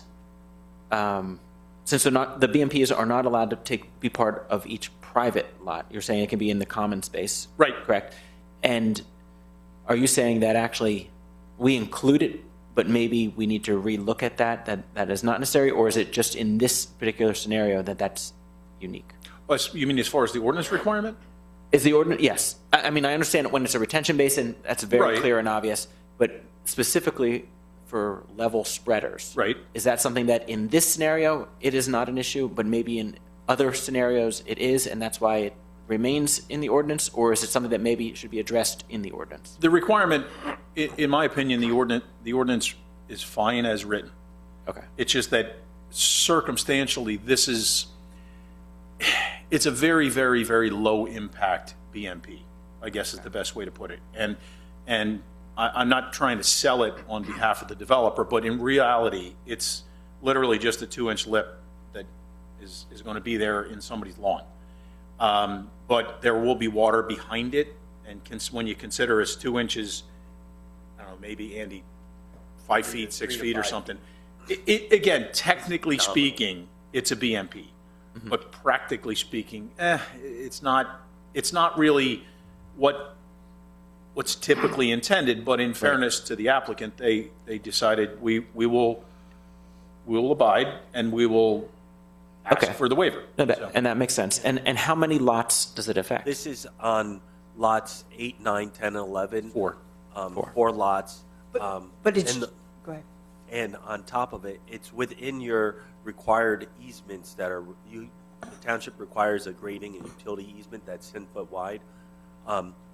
Speaker 1: since they're not, the BMPs are not allowed to be part of each private lot, you're saying it can be in the common space?
Speaker 14: Right.
Speaker 1: Correct. And are you saying that actually we include it, but maybe we need to relook at that is not necessary, or is it just in this particular scenario that's unique?
Speaker 14: Well, you mean as far as the ordinance requirement?
Speaker 1: Is the ordinance, yes. I mean, I understand when it's a retention basin, that's very
Speaker 14: Right.
Speaker 1: clear and obvious, but specifically for level spreaders.
Speaker 14: Right.
Speaker 1: Is that something that in this scenario, it is not an issue, but maybe in other scenarios it is, and that's why it remains in the ordinance, or is it something that maybe should be addressed in the ordinance?
Speaker 14: The requirement, in my opinion, the ordinance is fine as written.
Speaker 1: Okay.
Speaker 14: It's just that circumstantially, it's a very, very, very low impact BMP, I guess is the best way to put it. And I'm not trying to sell it on behalf of the developer, but in reality, it's literally just a 2-inch lip that is going to be there in somebody's lawn. But there will be water behind it, and when you consider it's 2 inches, I don't know, maybe, Andy, 5 feet, 6 feet or something. Again, technically speaking, it's a BMP, but practically speaking, it's not really what's typically intended. But in fairness to the applicant, they decided we will abide and we will ask for the waiver.
Speaker 1: No, and that makes sense. And how many lots does it affect?
Speaker 2: This is on lots 8, 9, 10, and 11.
Speaker 14: Four.
Speaker 2: 4 lots.
Speaker 4: But it's, go ahead.
Speaker 2: And on top of it, it's within your required easements that are, the township requires a grading and utility easement that's 10 foot wide.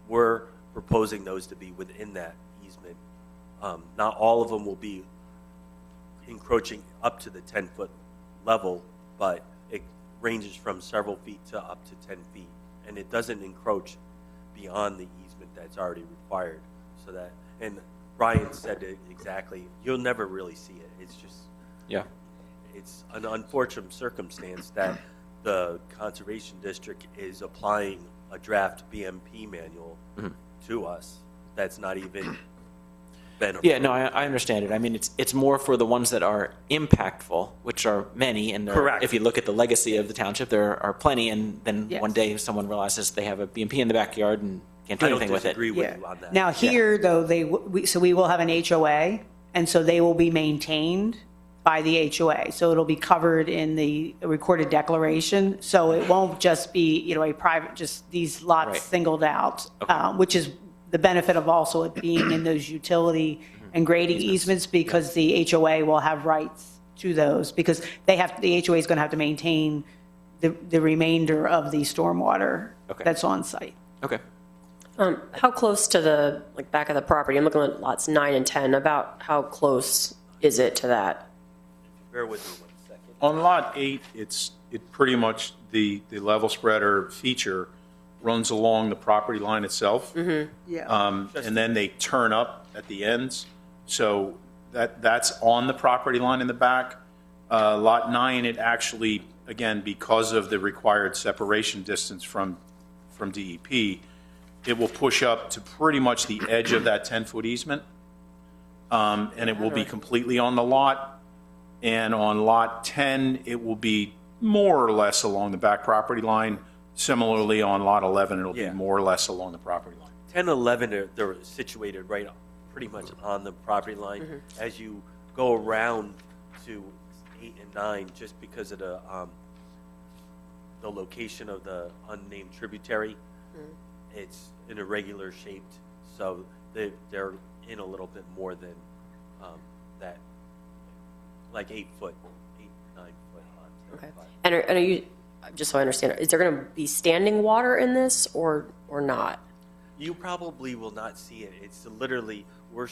Speaker 2: We're proposing those to be within that easement. Not all of them will be encroaching up to the 10-foot level, but it ranges from several feet to up to 10 feet. And it doesn't encroach beyond the easement that's already required. So that, and Brian said it exactly, you'll never really see it. It's just, it's an unfortunate circumstance that the Conservation District is applying a draft BMP manual to us that's not even been approved.
Speaker 1: Yeah, no, I understand it. I mean, it's more for the ones that are impactful, which are many, and
Speaker 2: Correct.
Speaker 1: If you look at the legacy of the township, there are plenty, and then one day someone realizes they have a BMP in the backyard and can't do anything with it.
Speaker 2: I don't disagree with you on that.
Speaker 4: Now here, though, so we will have an HOA, and so they will be maintained by the HOA. So it'll be covered in the recorded declaration. So it won't just be, a private, just these lots singled out, which is the benefit of also it being in those utility and grading easements, because the HOA will have rights to those, because the HOA is going to have to maintain the remainder of the stormwater that's on site.
Speaker 1: Okay.
Speaker 6: How close to the back of the property? I'm looking at lots 9 and 10. About how close is it to that?
Speaker 2: Bear with me 1 second.
Speaker 14: On lot 8, it pretty much, the level spreader feature runs along the property line itself. And then they turn up at the ends. So that's on the property line in the back. Lot 9, it actually, again, because of the required separation distance from DEP, it will push up to pretty much the edge of that 10-foot easement. And it will be completely on the lot. And on lot 10, it will be more or less along the back property line. Similarly, on lot 11, it'll be more or less along the property line.
Speaker 2: 10 and 11, they're situated right pretty much on the property line. As you go around to 8 and 9, just because of the location of the unnamed tributary, it's an irregular shaped, so they're in a little bit more than that, like 8 foot, 8, 9 foot on.
Speaker 6: Okay. And are you, just so I understand, is there going to be standing water in this or not?
Speaker 2: You probably will not see it. It's literally, we're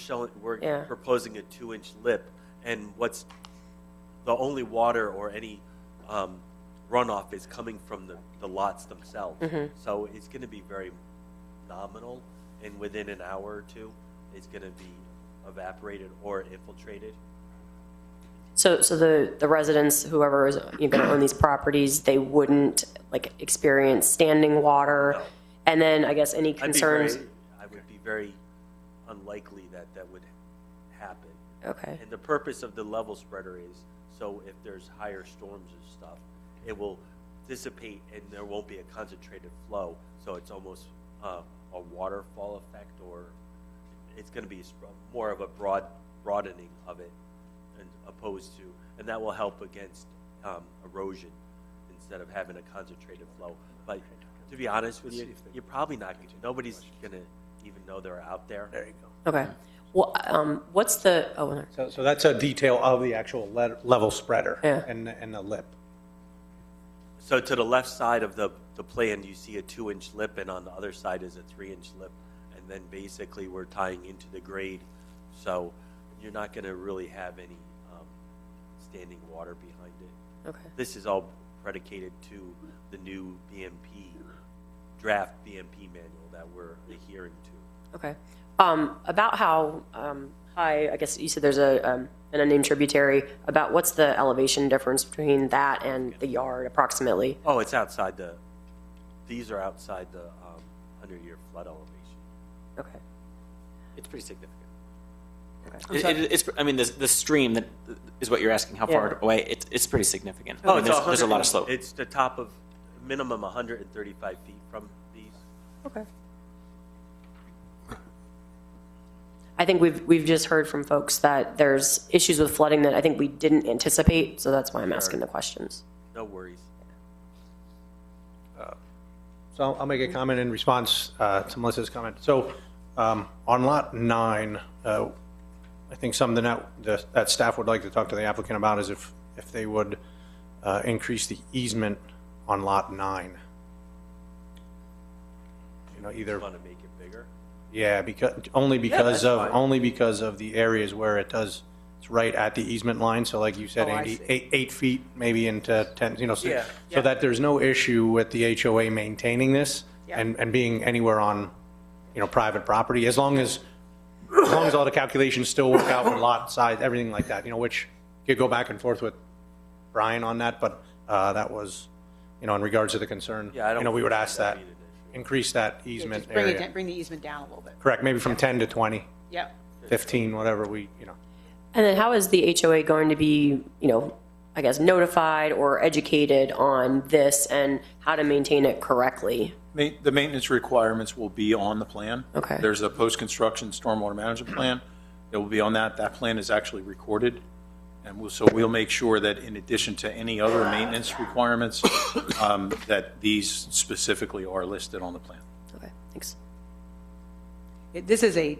Speaker 6: Yeah.
Speaker 2: proposing a 2-inch lip, and what's the only water or any runoff is coming from the lots themselves. So it's going to be very nominal, and within an hour or two, it's going to be evaporated or infiltrated.
Speaker 6: So the residents, whoever is going to own these properties, they wouldn't like experience standing water,
Speaker 2: No.
Speaker 6: and then I guess any concerns.
Speaker 2: I would be very unlikely that would happen.
Speaker 6: Okay.
Speaker 2: And the purpose of the level spreader is so if there's higher storms and stuff, it will dissipate and there won't be a concentrated flow. So it's almost a waterfall effect, or it's going to be more of a broadening of it, and opposed to, and that will help against erosion instead of having a concentrated flow. But to be honest with you, you're probably not going to. Nobody's going to even know they're out there.
Speaker 15: There you go.
Speaker 6: Okay. Well, what's the? Oh, no.
Speaker 15: So that's a detail of the actual level spreader
Speaker 6: Yeah.
Speaker 15: and the lip.
Speaker 2: So to the left side of the plan, you see a 2-inch lip, and on the other side is a 3-inch lip. And then basically we're tying into the grade. So you're not going to really have any standing water behind it.
Speaker 6: Okay.
Speaker 2: This is all predicated to the new draft BMP manual that we're adhering to.
Speaker 6: Okay. About how high, I guess you said there's an unnamed tributary, about what's the elevation difference between that and the yard approximately?
Speaker 2: Oh, it's outside these are outside the 100-year flood elevation.
Speaker 6: Okay.
Speaker 1: It's pretty significant.
Speaker 6: Okay.
Speaker 1: It's, I mean, the stream that is what you're asking, how far away, it's pretty significant.
Speaker 2: Oh,
Speaker 1: I mean, there's a lot of slope.
Speaker 2: It's the top of minimum 135 feet from these.
Speaker 6: Okay. I think we've just heard from folks that there's issues with flooding that I think we didn't anticipate, so that's why I'm asking the questions.
Speaker 2: No worries.
Speaker 15: So I'll make a comment in response to Melissa's comment. So on lot 9, I think something that staff would like to talk to the applicant about is if they would increase the easement on lot 9. You know, either.
Speaker 2: Want to make it bigger?
Speaker 15: Yeah, only because of the areas where it's right at the easement line. So like you said,
Speaker 4: Oh, I
Speaker 15: Andy,
Speaker 4: see.
Speaker 15: 8 feet maybe into 10, you know, so,
Speaker 2: Yeah.
Speaker 15: so that there's no issue with the HOA maintaining this
Speaker 4: Yeah.
Speaker 15: and being anywhere on, you know, private property, as long as all the calculations still work out with lot size, everything like that, you know, which you could go back and forth with Brian on that, but that was, you know, in regards to the concern,
Speaker 2: Yeah, I don't.
Speaker 15: you know, we would ask that,
Speaker 2: Be an issue.
Speaker 15: increase that
Speaker 4: Yeah,
Speaker 15: easement
Speaker 4: just bring
Speaker 15: area.
Speaker 4: bring the easement down a little bit.
Speaker 15: Correct, maybe from 10 to 20,
Speaker 4: Yep.
Speaker 15: 15, whatever we, you know.
Speaker 6: And then how is the HOA going to be, you know, I guess notified or educated on this and how to maintain it correctly?
Speaker 14: The maintenance requirements will be on the plan.
Speaker 6: Okay.
Speaker 14: There's a post-construction stormwater management plan. It will be on that. That plan is actually recorded. And we'll make sure that in addition to any other maintenance requirements, that these specifically are listed on the plan.
Speaker 6: Okay, thanks.
Speaker 4: This is a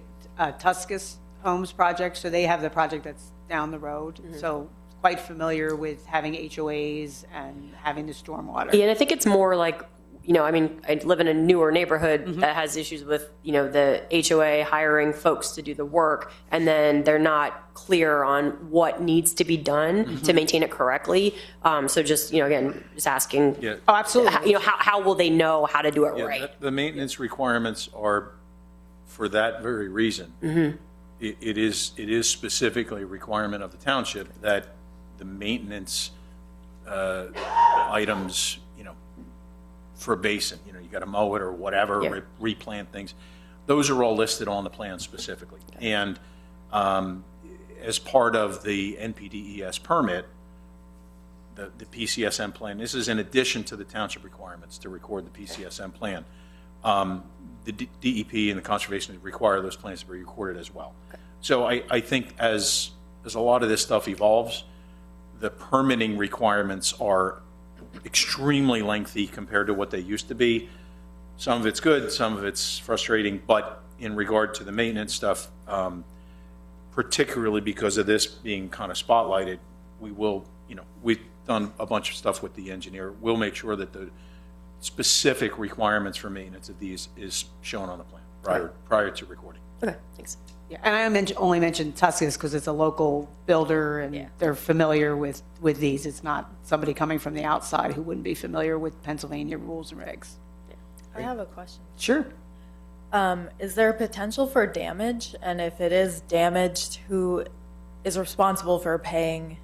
Speaker 4: Tuscus Homes project, so they have the project that's down the road. So quite familiar with having HOAs and having the stormwater.
Speaker 6: Yeah, and I think it's more like, you know, I mean, I live in a newer neighborhood that has issues with, you know, the HOA hiring folks to do the work, and then they're not clear on what needs to be done to maintain it correctly. So just, you know, again, just asking,
Speaker 14: Yeah.
Speaker 4: Oh, absolutely.
Speaker 6: you know, how will they know how to do it
Speaker 14: Yeah,
Speaker 6: right?
Speaker 14: the maintenance requirements are for that very reason. It is specifically a requirement of the township that the maintenance items, you know, for a basin, you know, you got to mow it or whatever,
Speaker 6: Yeah.
Speaker 14: replant things. Those are all listed on the plan specifically. And as part of the NPDES permit, the PCSM plan, this is in addition to the township requirements to record the PCSM plan. The DEP and the conservation require those plans to be recorded as well. So I think as a lot of this stuff evolves, the permitting requirements are extremely lengthy compared to what they used to be. Some of it's good, some of it's frustrating, but in regard to the maintenance stuff, particularly because of this being kind of spotlighted, we will, you know, we've done a bunch of stuff with the engineer. We'll make sure that the specific requirements for maintenance of these is shown on the plan prior to recording.
Speaker 6: Okay, thanks.
Speaker 4: Yeah, and I only mentioned Tuscas because it's a local builder and they're familiar with these. It's not somebody coming from the outside who wouldn't be familiar with Pennsylvania rules and regs.
Speaker 10: I have a question.
Speaker 4: Sure.
Speaker 10: Is there potential for damage? And if it is damaged, who is responsible for paying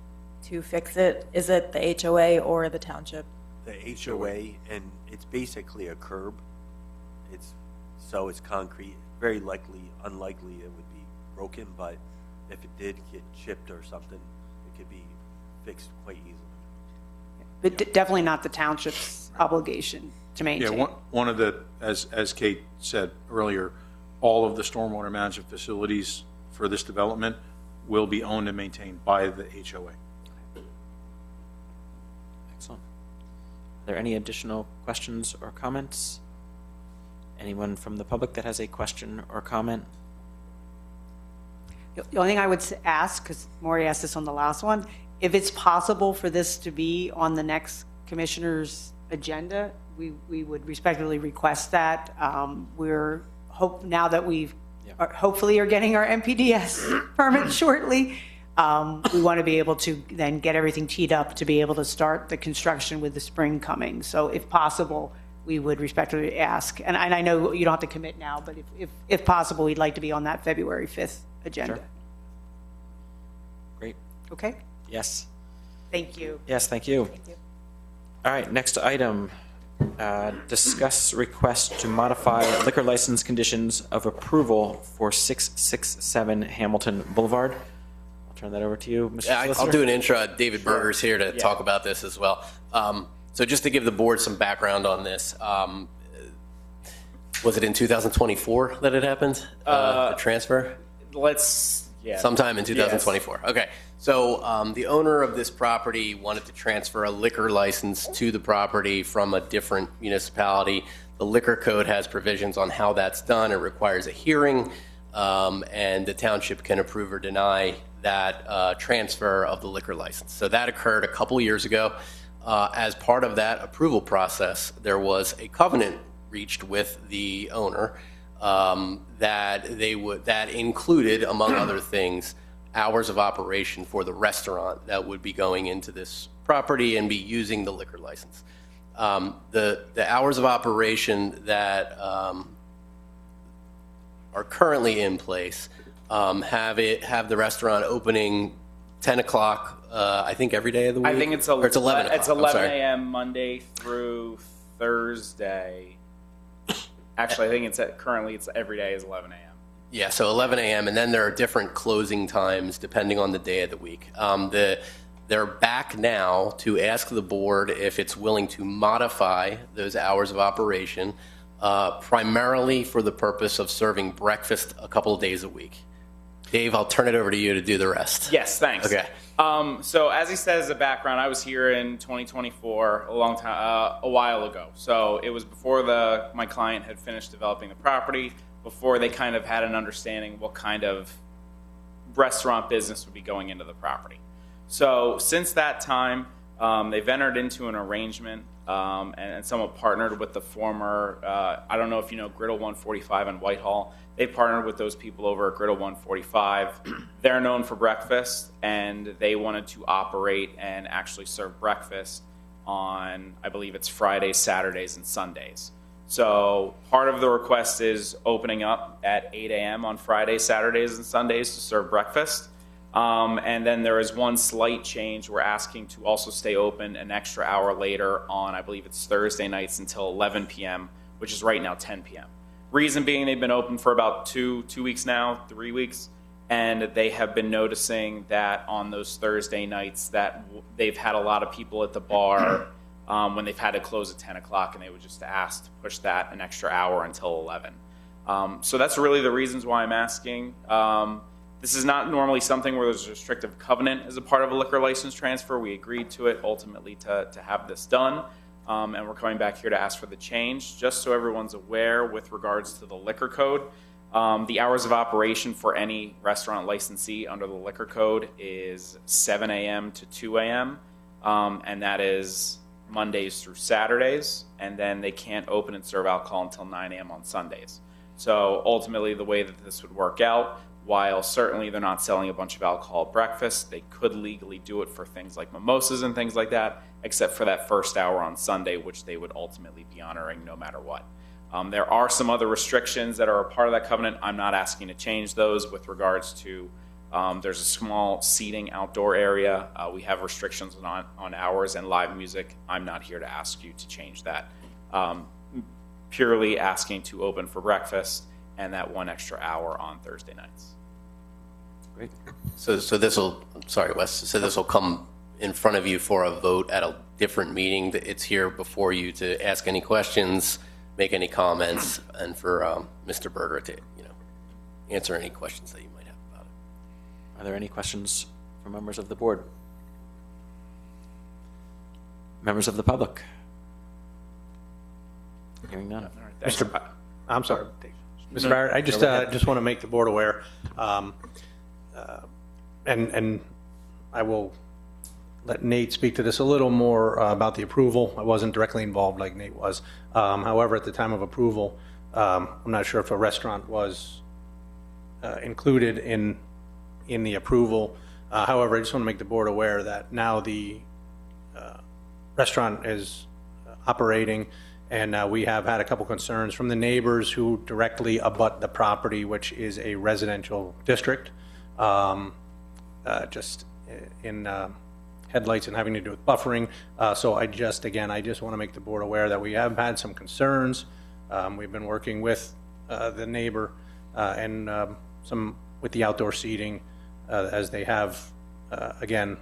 Speaker 10: to fix it? Is it the HOA or the township?
Speaker 2: The HOA, and it's basically a curb. It's concrete. Very unlikely it would be broken, but if it did get chipped or something, it could be fixed quite easily.
Speaker 4: But definitely not the township's obligation to maintain.
Speaker 14: Yeah, one of the, as Kate said earlier, all of the stormwater management facilities for this development will be owned and maintained by the HOA.
Speaker 1: Excellent. Are there any additional questions or comments? Anyone from the public that has a question or comment?
Speaker 4: The only thing I would ask, because Maury asked this on the last one, if it's possible for this to be on the next commissioner's agenda, we would respectfully request that. Now that we've hopefully are getting our MPDS permit shortly, we want to be able to then get everything teed up to be able to start the construction with the spring coming. So if possible, we would respectfully ask, and I know you don't have to commit now, but if possible, we'd like to be on that February 5th agenda.
Speaker 1: Sure. Great.
Speaker 4: Okay?
Speaker 1: Yes.
Speaker 4: Thank you.
Speaker 1: Yes, thank you.
Speaker 10: Thank you.
Speaker 1: All right, next item. Discuss request to modify liquor license conditions of approval for 667 Hamilton Boulevard. I'll turn that over to you, Mr.
Speaker 13: Yeah, I'll
Speaker 1: Solicitor.
Speaker 13: do an intro. David Berger's here to talk about this as well. So just to give the board some background on this, was it in 2024 that it happened, the transfer? Sometime in 2024. Yes. Okay. So the owner of this property wanted to transfer a liquor license to the property from a different municipality. The liquor code has provisions on how that's done. It requires a hearing, and the township can approve or deny that transfer of the liquor license. So that occurred a couple years ago. As part of that approval process, there was a covenant reached with the owner that included, among other things, hours of operation for the restaurant that would be going into this property and be using the liquor license. The hours of operation that are currently in place have the restaurant opening 10 o'clock, I think, every day of the week?
Speaker 16: I think it's
Speaker 13: 11 o'clock.
Speaker 16: It's 11 a.m. Monday through Thursday. Actually, I think currently it's every day is 11 a.m.
Speaker 13: Yeah, so 11 a.m. and then there are different closing times depending on the day of the week. They're back now to ask the board if it's willing to modify those hours of operation, primarily for the purpose of serving breakfast a couple of days a week. Dave, I'll turn it over to you to do the rest.
Speaker 16: Yes, thanks.
Speaker 13: Okay.
Speaker 16: So as he said as a background, I was here in 2024, a while ago. So it was before my client had finished developing the property, before they kind of had an understanding what kind of restaurant business would be going into the property. So since that time, they've entered into an arrangement and somewhat partnered with the former, I don't know if you know Griddle 145 in Whitehall. They partnered with those people over at Griddle 145. They're known for breakfast, and they wanted to operate and actually serve breakfast on, I believe it's Fridays, Saturdays, and Sundays. So part of the request is opening up at 8 a.m. on Fridays, Saturdays, and Sundays to serve breakfast. And then there is one slight change. We're asking to also stay open an extra hour later on, I believe it's Thursday nights until 11 p.m., which is right now 10 p.m. Reason being, they've been open for about 2 weeks now, 3 weeks, and they have been noticing that on those Thursday nights that they've had a lot of people at the bar when they've had to close at 10 o'clock, and they would just ask to push that an extra hour until 11. So that's really the reasons why I'm asking. This is not normally something where there's a restrictive covenant as a part of a liquor license transfer. We agreed to it ultimately to have this done. And we're coming back here to ask for the change. Just so everyone's aware with regards to the liquor code, the hours of operation for any restaurant licensee under the liquor code is 7 a.m. to 2 a.m. And that is Mondays through Saturdays, and then they can't open and serve alcohol until 9 a.m. on Sundays. So ultimately, the way that this would work out, while certainly they're not selling a bunch of alcohol at breakfast, they could legally do it for things like mimosas and things like that, except for that first hour on Sunday, which they would ultimately be honoring no matter what. There are some other restrictions that are a part of that covenant. I'm not asking to change those with regards to there's a small seating outdoor area. We have restrictions on hours and live music. I'm not here to ask you to change that. Purely asking to open for breakfast and that 1 extra hour on Thursday nights.
Speaker 1: Great.
Speaker 13: So this will, sorry, Wes, so this will come in front of you for a vote at a different meeting. It's here before you to ask any questions, make any comments, and for Mr. Berger to, answer any questions that you might have about it.
Speaker 1: Are there any questions from members of the board? Members of the public? Hearing none.
Speaker 15: I'm sorry. Mr. Barrett, I just want to make the board aware, and I will let Nate speak to this a little more about the approval. I wasn't directly involved like Nate was. However, at the time of approval, I'm not sure if a restaurant was included in the approval. However, I just want to make the board aware that now the restaurant is operating, and we have had a couple concerns from the neighbors who directly abut the property, which is a residential district, just in headlights and having to do with buffering. So I just want to make the board aware that we have had some concerns. We've been working with the neighbor and some with the outdoor seating as they have, again,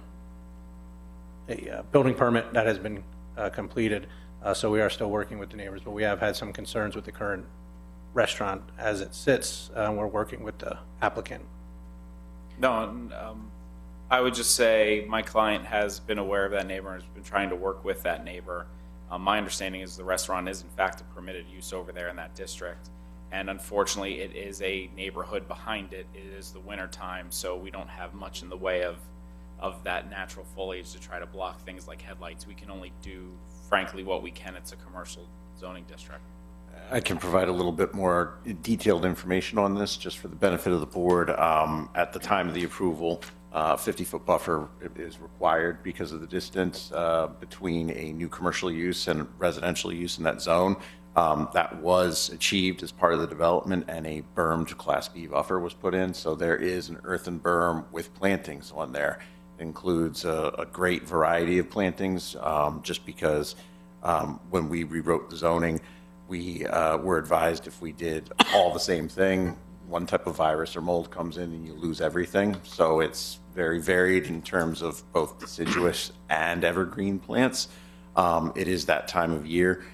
Speaker 15: a building permit that has been completed. So we are still working with the neighbors, but we have had some concerns with the current restaurant as it sits. We're working with the applicant.
Speaker 16: No, I would just say my client has been aware of that neighbor and has been trying to work with that neighbor. My understanding is the restaurant is in fact a permitted use over there in that district. And unfortunately, it is a neighborhood behind it. It is the winter time, so we don't have much in the way of that natural foliage to try to block things like headlights. We can only do, frankly, what we can. It's a commercial zoning district.
Speaker 3: I can provide a little bit more detailed information on this just for the benefit of the board. At the time of the approval, 50-foot buffer is required because of the distance between a new commercial use and residential use in that zone. That was achieved as part of the development, and a bermed Class B buffer was put in. So there is an earthen berm with plantings on there. It includes a great variety of plantings, just because when we rewrote the zoning, we were advised if we did all the same thing, one type of virus or mold comes in and you lose everything. So it's very varied in terms of both deciduous and evergreen plants. It is that time of year.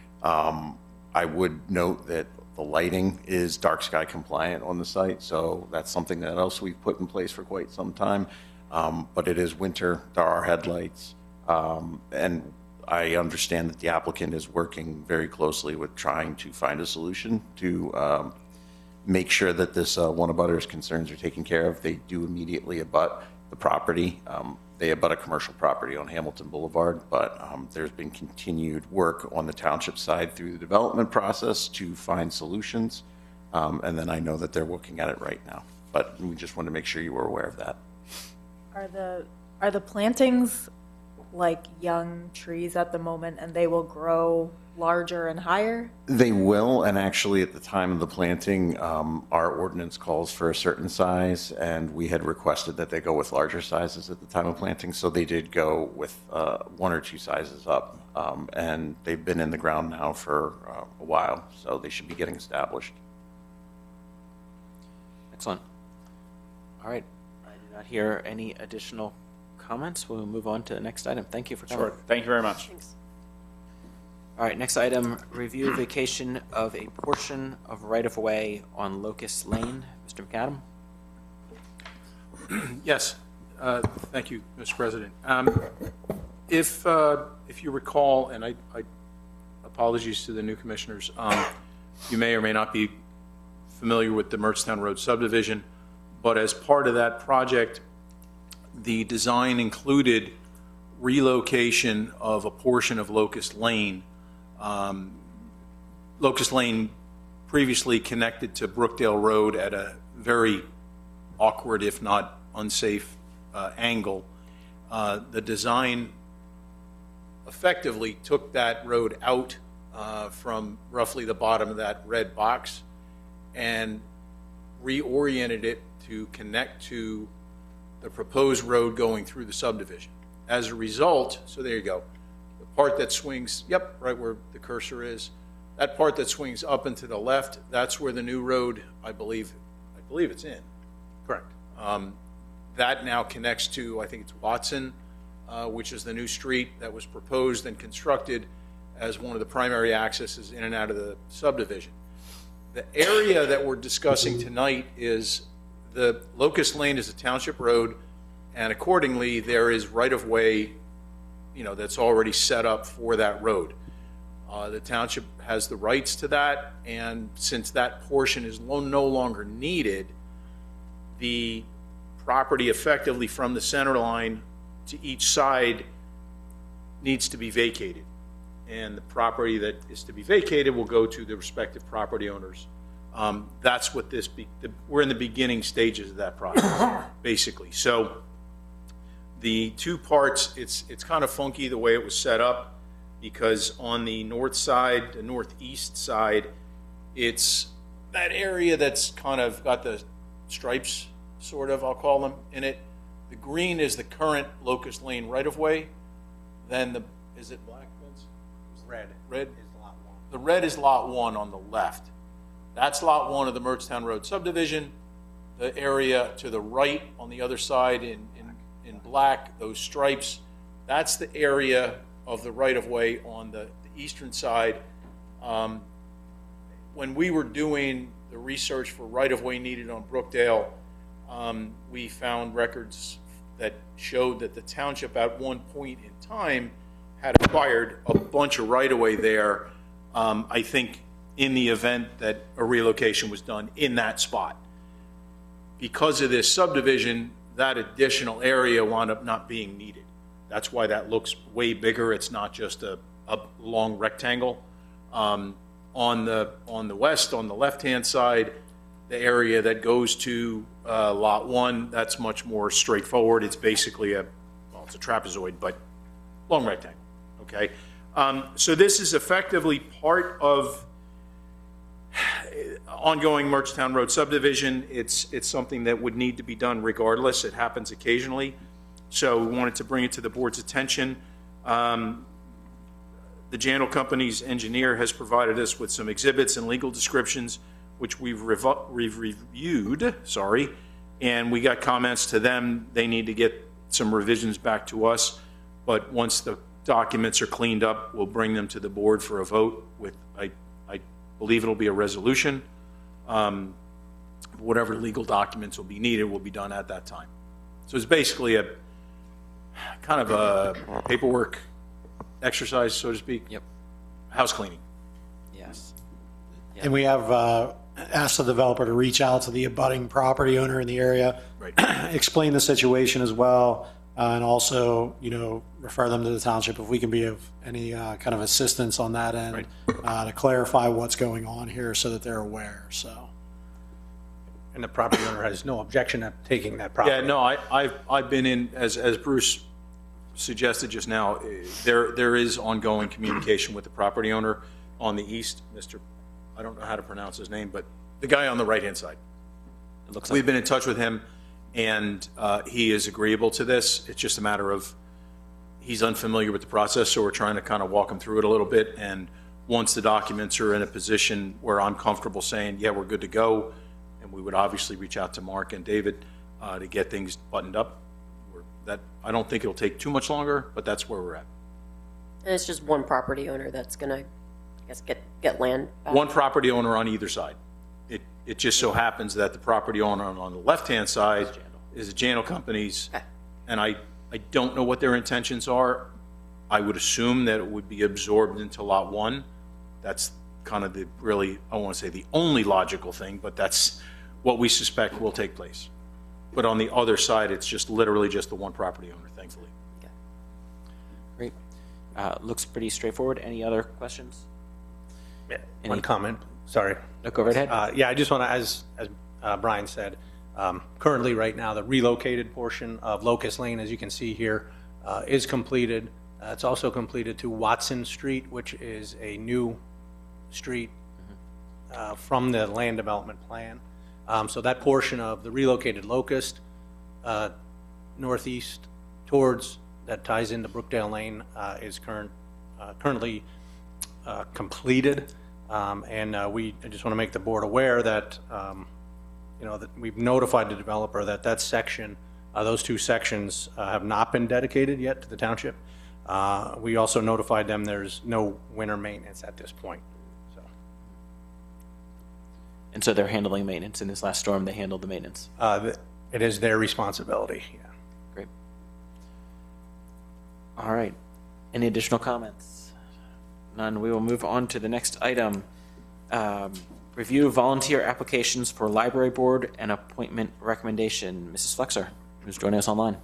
Speaker 3: I would note that the lighting is dark sky compliant on the site, so that's something that else we've put in place for quite some time. But it is winter, there are headlights, and I understand that the applicant is working very closely with trying to find a solution to make sure that this one abutter's concerns are taken care of. They do immediately abut the property. They abut a commercial property on Hamilton Boulevard, but there's been continued work on the township side through the development process to find solutions. And then I know that they're looking at it right now, but we just want to make sure you were aware of that.
Speaker 10: Are the plantings like young trees at the moment, and they will grow larger and higher?
Speaker 3: They will, and actually at the time of the planting, our ordinance calls for a certain size, and we had requested that they go with larger sizes at the time of planting, so they did go with 1 or 2 sizes up, and they've been in the ground now for a while, so they should be getting established.
Speaker 1: Excellent. All right. I do not hear any additional comments. We'll move on to the next item. Thank you for coming.
Speaker 16: Sure. Thank you very much.
Speaker 6: Thanks.
Speaker 1: All right, next item, review vacation of a portion of right-of-way on Locust Lane. Mr. McAdam?
Speaker 14: Yes, thank you, Mr. President. If you recall, and I apologies to the new commissioners, you may or may not be familiar with the Mertztown Road subdivision, but as part of that project, the design included relocation of a portion of Locust Lane. Locust Lane previously connected to Brookdale Road at a very awkward, if not unsafe, angle. The design effectively took that road out from roughly the bottom of that red box and reoriented it to connect to the proposed road going through the subdivision. As a result, so there you go, the part that swings, yep, right where the cursor is, that part that swings up and to the left, that's where the new road, I believe it's in.
Speaker 15: Correct.
Speaker 14: That now connects to, I think it's Watson, which is the new street that was proposed and constructed as one of the primary accesses in and out of the subdivision. The area that we're discussing tonight is the Locust Lane is a township road, and accordingly, there is right-of-way, that's already set up for that road. The township has the rights to that, and since that portion is no longer needed, the property effectively from the center line to each side needs to be vacated. And the property that is to be vacated will go to the respective property owners. That's what we're in the beginning stages of that process, basically. So the two parts, it's kind of funky the way it was set up, because on the north side, the northeast side, it's that area that's kind of got the stripes, sort of, I'll call them, in it. The green is the current Locust Lane right-of-way. Then is it black, Vince?
Speaker 15: Red.
Speaker 14: Red
Speaker 15: is lot 1.
Speaker 14: The red is lot 1 on the left. That's lot 1 of the Mertztown Road subdivision. The area to the right on the other side in black, those stripes, that's the area of the right-of-way on the eastern side. When we were doing the research for right-of-way needed on Brookdale, we found records that showed that the township at one point in time had acquired a bunch of right-of-way there, I think in the event that a relocation was done in that spot. Because of this subdivision, that additional area wound up not being needed. That's why that looks way bigger. It's not just a long rectangle. On the west, on the left-hand side, the area that goes to lot 1, that's much more straightforward. It's basically it's a trapezoid, but long rectangle, okay? So this is effectively part of ongoing Mertztown Road subdivision. It's something that would need to be done regardless. It happens occasionally. So we wanted to bring it to the board's attention. The Jandal Company's engineer has provided us with some exhibits and legal descriptions, which we've reviewed, and we got comments to them. They need to get some revisions back to us, but once the documents are cleaned up, we'll bring them to the board for a vote with, I believe it'll be a resolution. Whatever legal documents will be needed will be done at that time. So it's basically a kind of a paperwork exercise, so to speak.
Speaker 1: Yep.
Speaker 14: House cleaning.
Speaker 1: Yes.
Speaker 9: And we have asked the developer to reach out to the abutting property owner in the area,
Speaker 14: Right.
Speaker 9: explain the situation as well, and also, refer them to the township if we can be of any kind of assistance on that end, to clarify what's going on here so that they're aware. So.
Speaker 15: And the property owner has no objection to taking that property.
Speaker 14: Yeah, no, I've been in, as Bruce suggested just now, there is ongoing communication with the property owner on the east, Mr. I don't know how to pronounce his name, but the guy on the right-hand side. We've been in touch with him, and he is agreeable to this. It's just a matter of he's unfamiliar with the process, so we're trying to kind of walk him through it a little bit. And once the documents are in a position where I'm comfortable saying, yeah, we're good to go, and we would obviously reach out to Mark and David to get things buttoned up. I don't think it'll take too much longer, but that's where we're at.
Speaker 6: And it's just one property owner that's going to, I guess, get land back.
Speaker 14: One property owner on either side. It just so happens that the property owner on the left-hand side is the Jandal Company's, and I don't know what their intentions are. I would assume that it would be absorbed into Lot 1. That's kind of I want to say the only logical thing, but that's what we suspect will take place. But on the other side, it's just literally just the one property owner, thankfully.
Speaker 1: Looks pretty straightforward. Any other questions?
Speaker 15: One comment, sorry.
Speaker 1: No, go right ahead.
Speaker 15: Yeah, I just want to, as Brian said, currently right now, the relocated portion of Locust Lane, as you can see here, is completed. It's also completed to Watson Street, which is a new street from the land development plan. So that portion of the relocated Locust northeast towards that ties into Brookdale Lane is currently completed. And I just want to make the board aware that that we've notified the developer that that section, those two sections have not been dedicated yet to the township. We also notified them there's no winter maintenance at this point.
Speaker 1: And so they're handling maintenance. In this last storm, they handled the maintenance.
Speaker 15: It is their responsibility. Yeah.
Speaker 1: Great. All right. Any additional comments? None. We will move on to the next item. Review volunteer applications for library board and appointment recommendation. Mrs. Flexer, who's joining us online.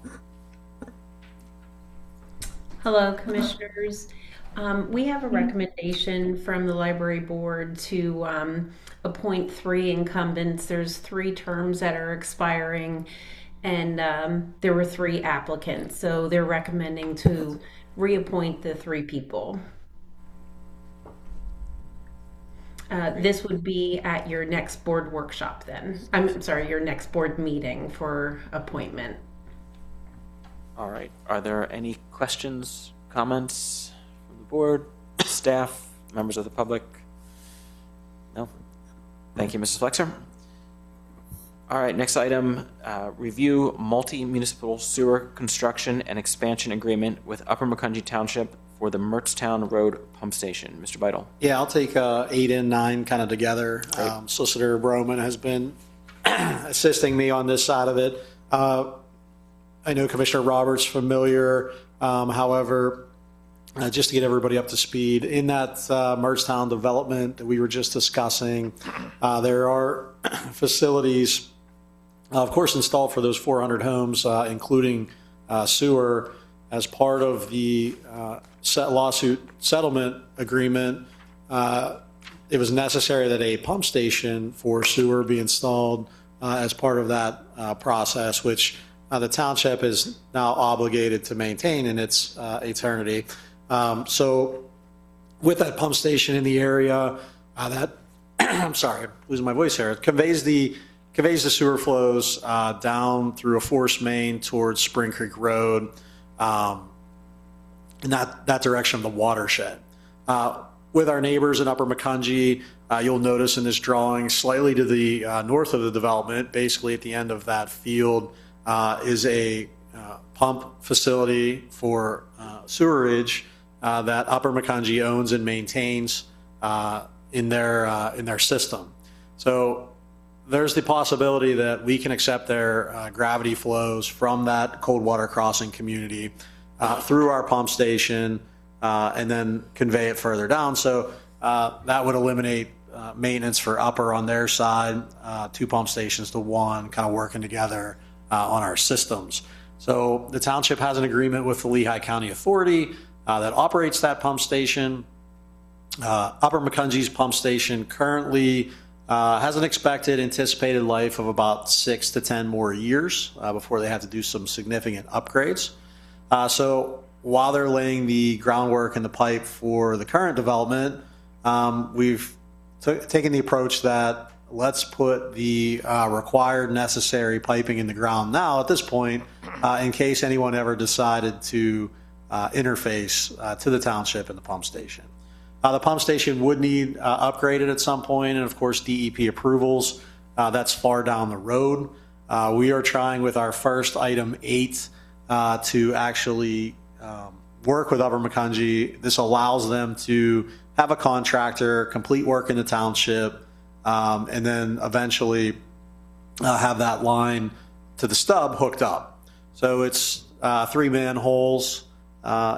Speaker 17: Hello, commissioners. We have a recommendation from the library board to appoint 3 incumbents. There's 3 terms that are expiring, and there were 3 applicants. So they're recommending to reappoint the 3 people. This would be at your next board workshop then. I'm sorry, your next board meeting for appointment.
Speaker 1: All right. Are there any questions, comments from the board, staff, members of the public? No? Thank you, Mrs. Flexer. All right, next item, review multi-municipal sewer construction and expansion agreement with Upper Macungie Township for the Mertztown Road Pump Station. Mr. Beidel.
Speaker 9: Yeah, I'll take 8 and 9 kind of together. Solicitor Broman has been assisting me on this side of it. I know Commissioner Roberts familiar. However, just to get everybody up to speed, in that Mertztown development that we were just discussing, there are facilities, of course, installed for those 400 homes, including sewer, as part of the lawsuit settlement agreement. It was necessary that a pump station for sewer be installed as part of that process, which the township is now obligated to maintain in its eternity. So with that pump station in the area, that I'm sorry, I'm losing my voice here, it conveys the sewer flows down through a force main towards Spring Creek Road, in that direction of the watershed. With our neighbors in Upper Macungie, you'll notice in this drawing, slightly to the north of the development, basically at the end of that field, is a pump facility for sewerage that Upper Macungie owns and maintains in their system. So there's the possibility that we can accept their gravity flows from that cold water crossing community through our pump station and then convey it further down. So that would eliminate maintenance for Upper on their side, 2 pump stations to 1, kind of working together on our systems. So the township has an agreement with the Lehigh County Authority that operates that pump station. Upper Macungie's pump station currently has an expected anticipated life of about 6 to 10 more years before they have to do some significant upgrades. So while they're laying the groundwork and the pipe for the current development, we've taken the approach that let's put the required necessary piping in the ground now at this point in case anyone ever decided to interface to the township and the pump station. The pump station would need upgraded at some point, and of course DEP approvals. That's far down the road. We are trying with our first item 8 to actually work with Upper Macungie. This allows them to have a contractor complete work in the township, and then eventually have that line to the stub hooked up. So it's 3 manholes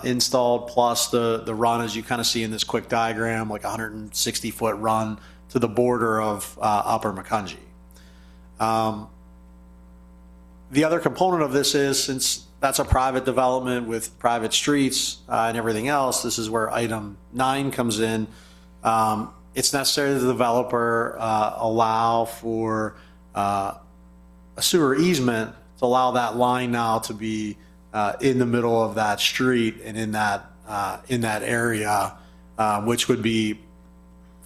Speaker 9: installed plus the run, as you kind of see in this quick diagram, like 160-foot run to the border of Upper Macungie. The other component of this is, since that's a private development with private streets and everything else. This is where item 9 comes in. It's necessary that the developer allow for a sewer easement to allow that line now to be in the middle of that street and in that area, which would be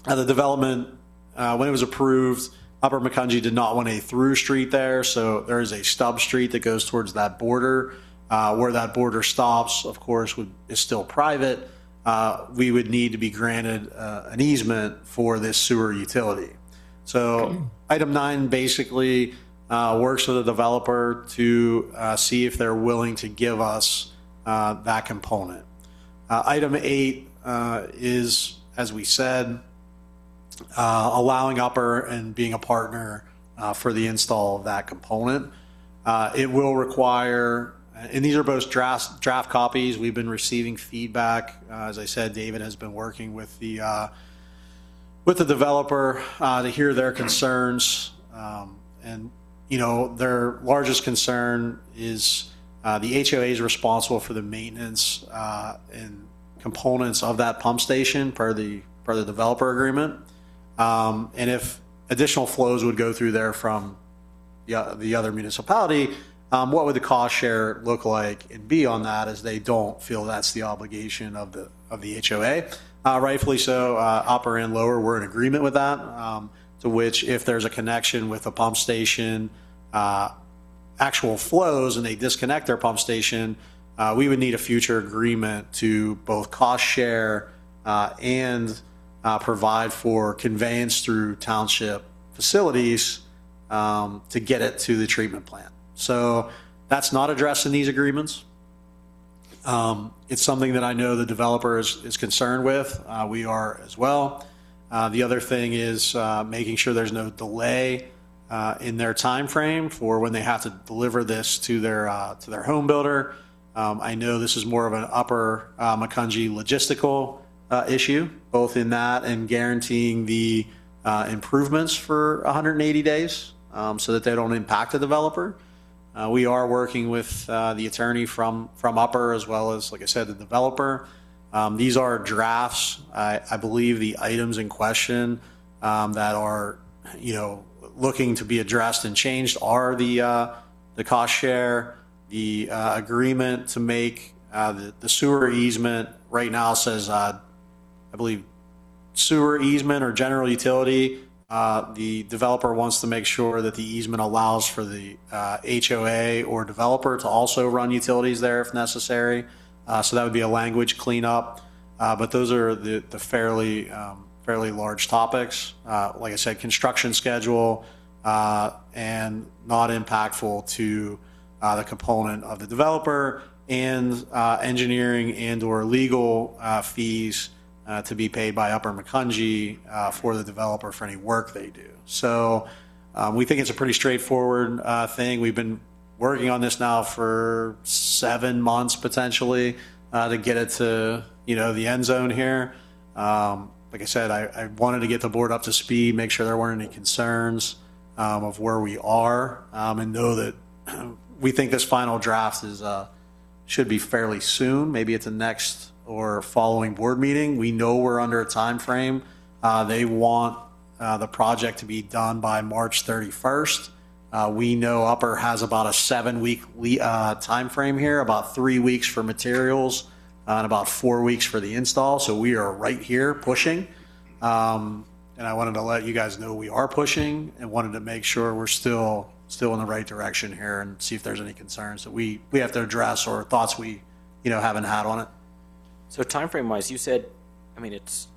Speaker 9: the development when it was approved. Upper Macungie did not want a through street there, so there is a stub street that goes towards that border. Where that border stops, of course, is still private. We would need to be granted an easement for this sewer utility. So item 9 basically works with the developer to see if they're willing to give us that component. Item 8 is, as we said, allowing Upper and being a partner for the install of that component. It will require, and these are both draft copies. We've been receiving feedback. As I said, David has been working with the developer to hear their concerns. And, you know, their largest concern is the HOA is responsible for the maintenance and components of that pump station per the developer agreement. And if additional flows would go through there from the other municipality, what would the cost share look like and be on that, as they don't feel that's the obligation of the HOA? Rightfully so, Upper and Lower, we're in agreement with that, to which if there's a connection with a pump station, actual flows, and they disconnect their pump station, we would need a future agreement to both cost share and provide for conveyance through township facilities to get it to the treatment plant. So that's not addressed in these agreements. It's something that I know the developer is concerned with. We are as well. The other thing is making sure there's no delay in their time frame for when they have to deliver this to their home builder. I know this is more of an Upper Macungie logistical issue, both in that and guaranteeing the improvements for 180 days so that they don't impact the developer. We are working with the attorney from Upper, as well as, like I said, the developer. These are drafts. I believe the items in question that are, you know, looking to be addressed and changed are the cost share, the agreement to make the sewer easement. Right now says, I believe, sewer easement or general utility. The developer wants to make sure that the easement allows for the HOA or developer to also run utilities there if necessary. So that would be a language cleanup. But those are the fairly large topics. Like I said, construction schedule and not impactful to the component of the developer, and engineering and or legal fees to be paid by Upper Macungie for the developer for any work they do. So we think it's a pretty straightforward thing. We've been working on this now for 7 months potentially to get it to, you know, the end zone here. Like I said, I wanted to get the board up to speed, make sure there weren't any concerns of where we are, and know that we think this final draft should be fairly soon, maybe at the next or following board meeting. We know we're under a time frame. They want the project to be done by March 31st. We know Upper has about a 7-week time frame here, about 3 weeks for materials and about 4 weeks for the install. So we are right here pushing. And I wanted to let you guys know we are pushing, and wanted to make sure we're still in the right direction here, and see if there's any concerns that we have to address or thoughts we, you know, haven't had on it.
Speaker 1: So time frame wise, you said, I mean, it's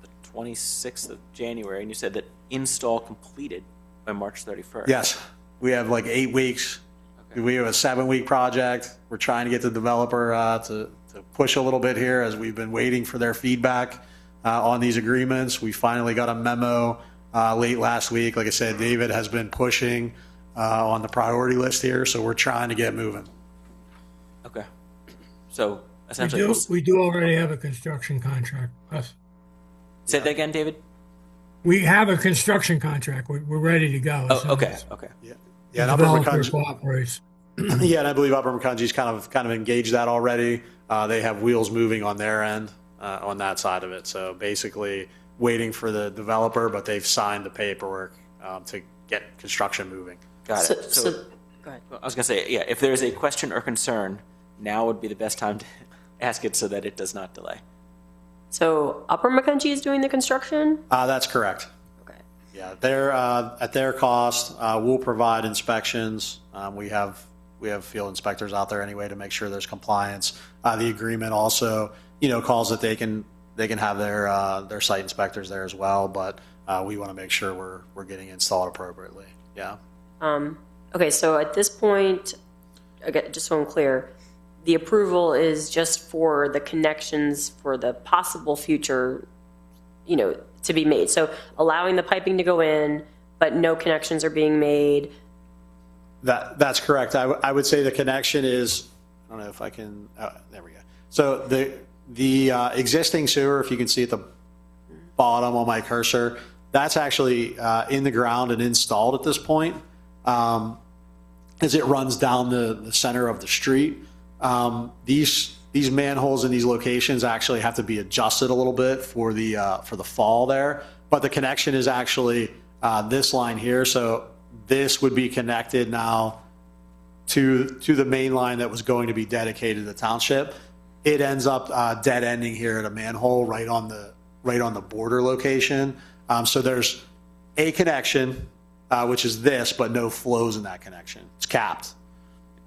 Speaker 1: the 26th of January, and you said that install completed by March 31st.
Speaker 9: Yes, we have like 8 weeks. Okay. We have a 7-week project. We're trying to get the developer to push a little bit here, as we've been waiting for their feedback on these agreements. We finally got a memo late last week. Like I said, David has been pushing on the priority list here, so we're trying to get moving.
Speaker 1: Okay. So essentially,
Speaker 18: we do already have a construction contract. Us.
Speaker 1: Say that again, David.
Speaker 18: We have a construction contract. We're ready to go.
Speaker 1: Oh, okay. Okay.
Speaker 9: Yeah.
Speaker 18: The developer cooperates.
Speaker 9: Yeah, and I believe Upper Macungee's kind of engaged that already. They have wheels moving on their end on that side of it. So basically waiting for the developer, but they've signed the paperwork to get construction moving.
Speaker 1: Got it. So,
Speaker 6: go ahead.
Speaker 1: I was going to say, yeah, if there's a question or concern, now would be the best time to ask it so that it does not delay.
Speaker 6: So Upper Macungie is doing the construction?
Speaker 9: That's correct.
Speaker 6: Okay.
Speaker 9: Yeah, they're at their cost. We'll provide inspections. We have field inspectors out there anyway to make sure there's compliance. The agreement also, calls that they can have their site inspectors there as well, but we want to make sure we're getting installed appropriately. Yeah.
Speaker 6: Okay, so at this point, again, just so I'm clear, the approval is just for the connections for the possible future, to be made. So allowing the piping to go in, but no connections are being made.
Speaker 9: That's correct. I would say the connection is, I don't know if I can, there we go. So the existing sewer, if you can see at the bottom on my cursor, that's actually in the ground and installed at this point as it runs down the center of the street. These manholes in these locations actually have to be adjusted a little bit for the fall there, but the connection is actually this line here. So this would be connected now to the main line that was going to be dedicated to the township. It ends up dead ending here at a manhole right on the border location. So there's a connection, which is this, but no flows in that connection. It's capped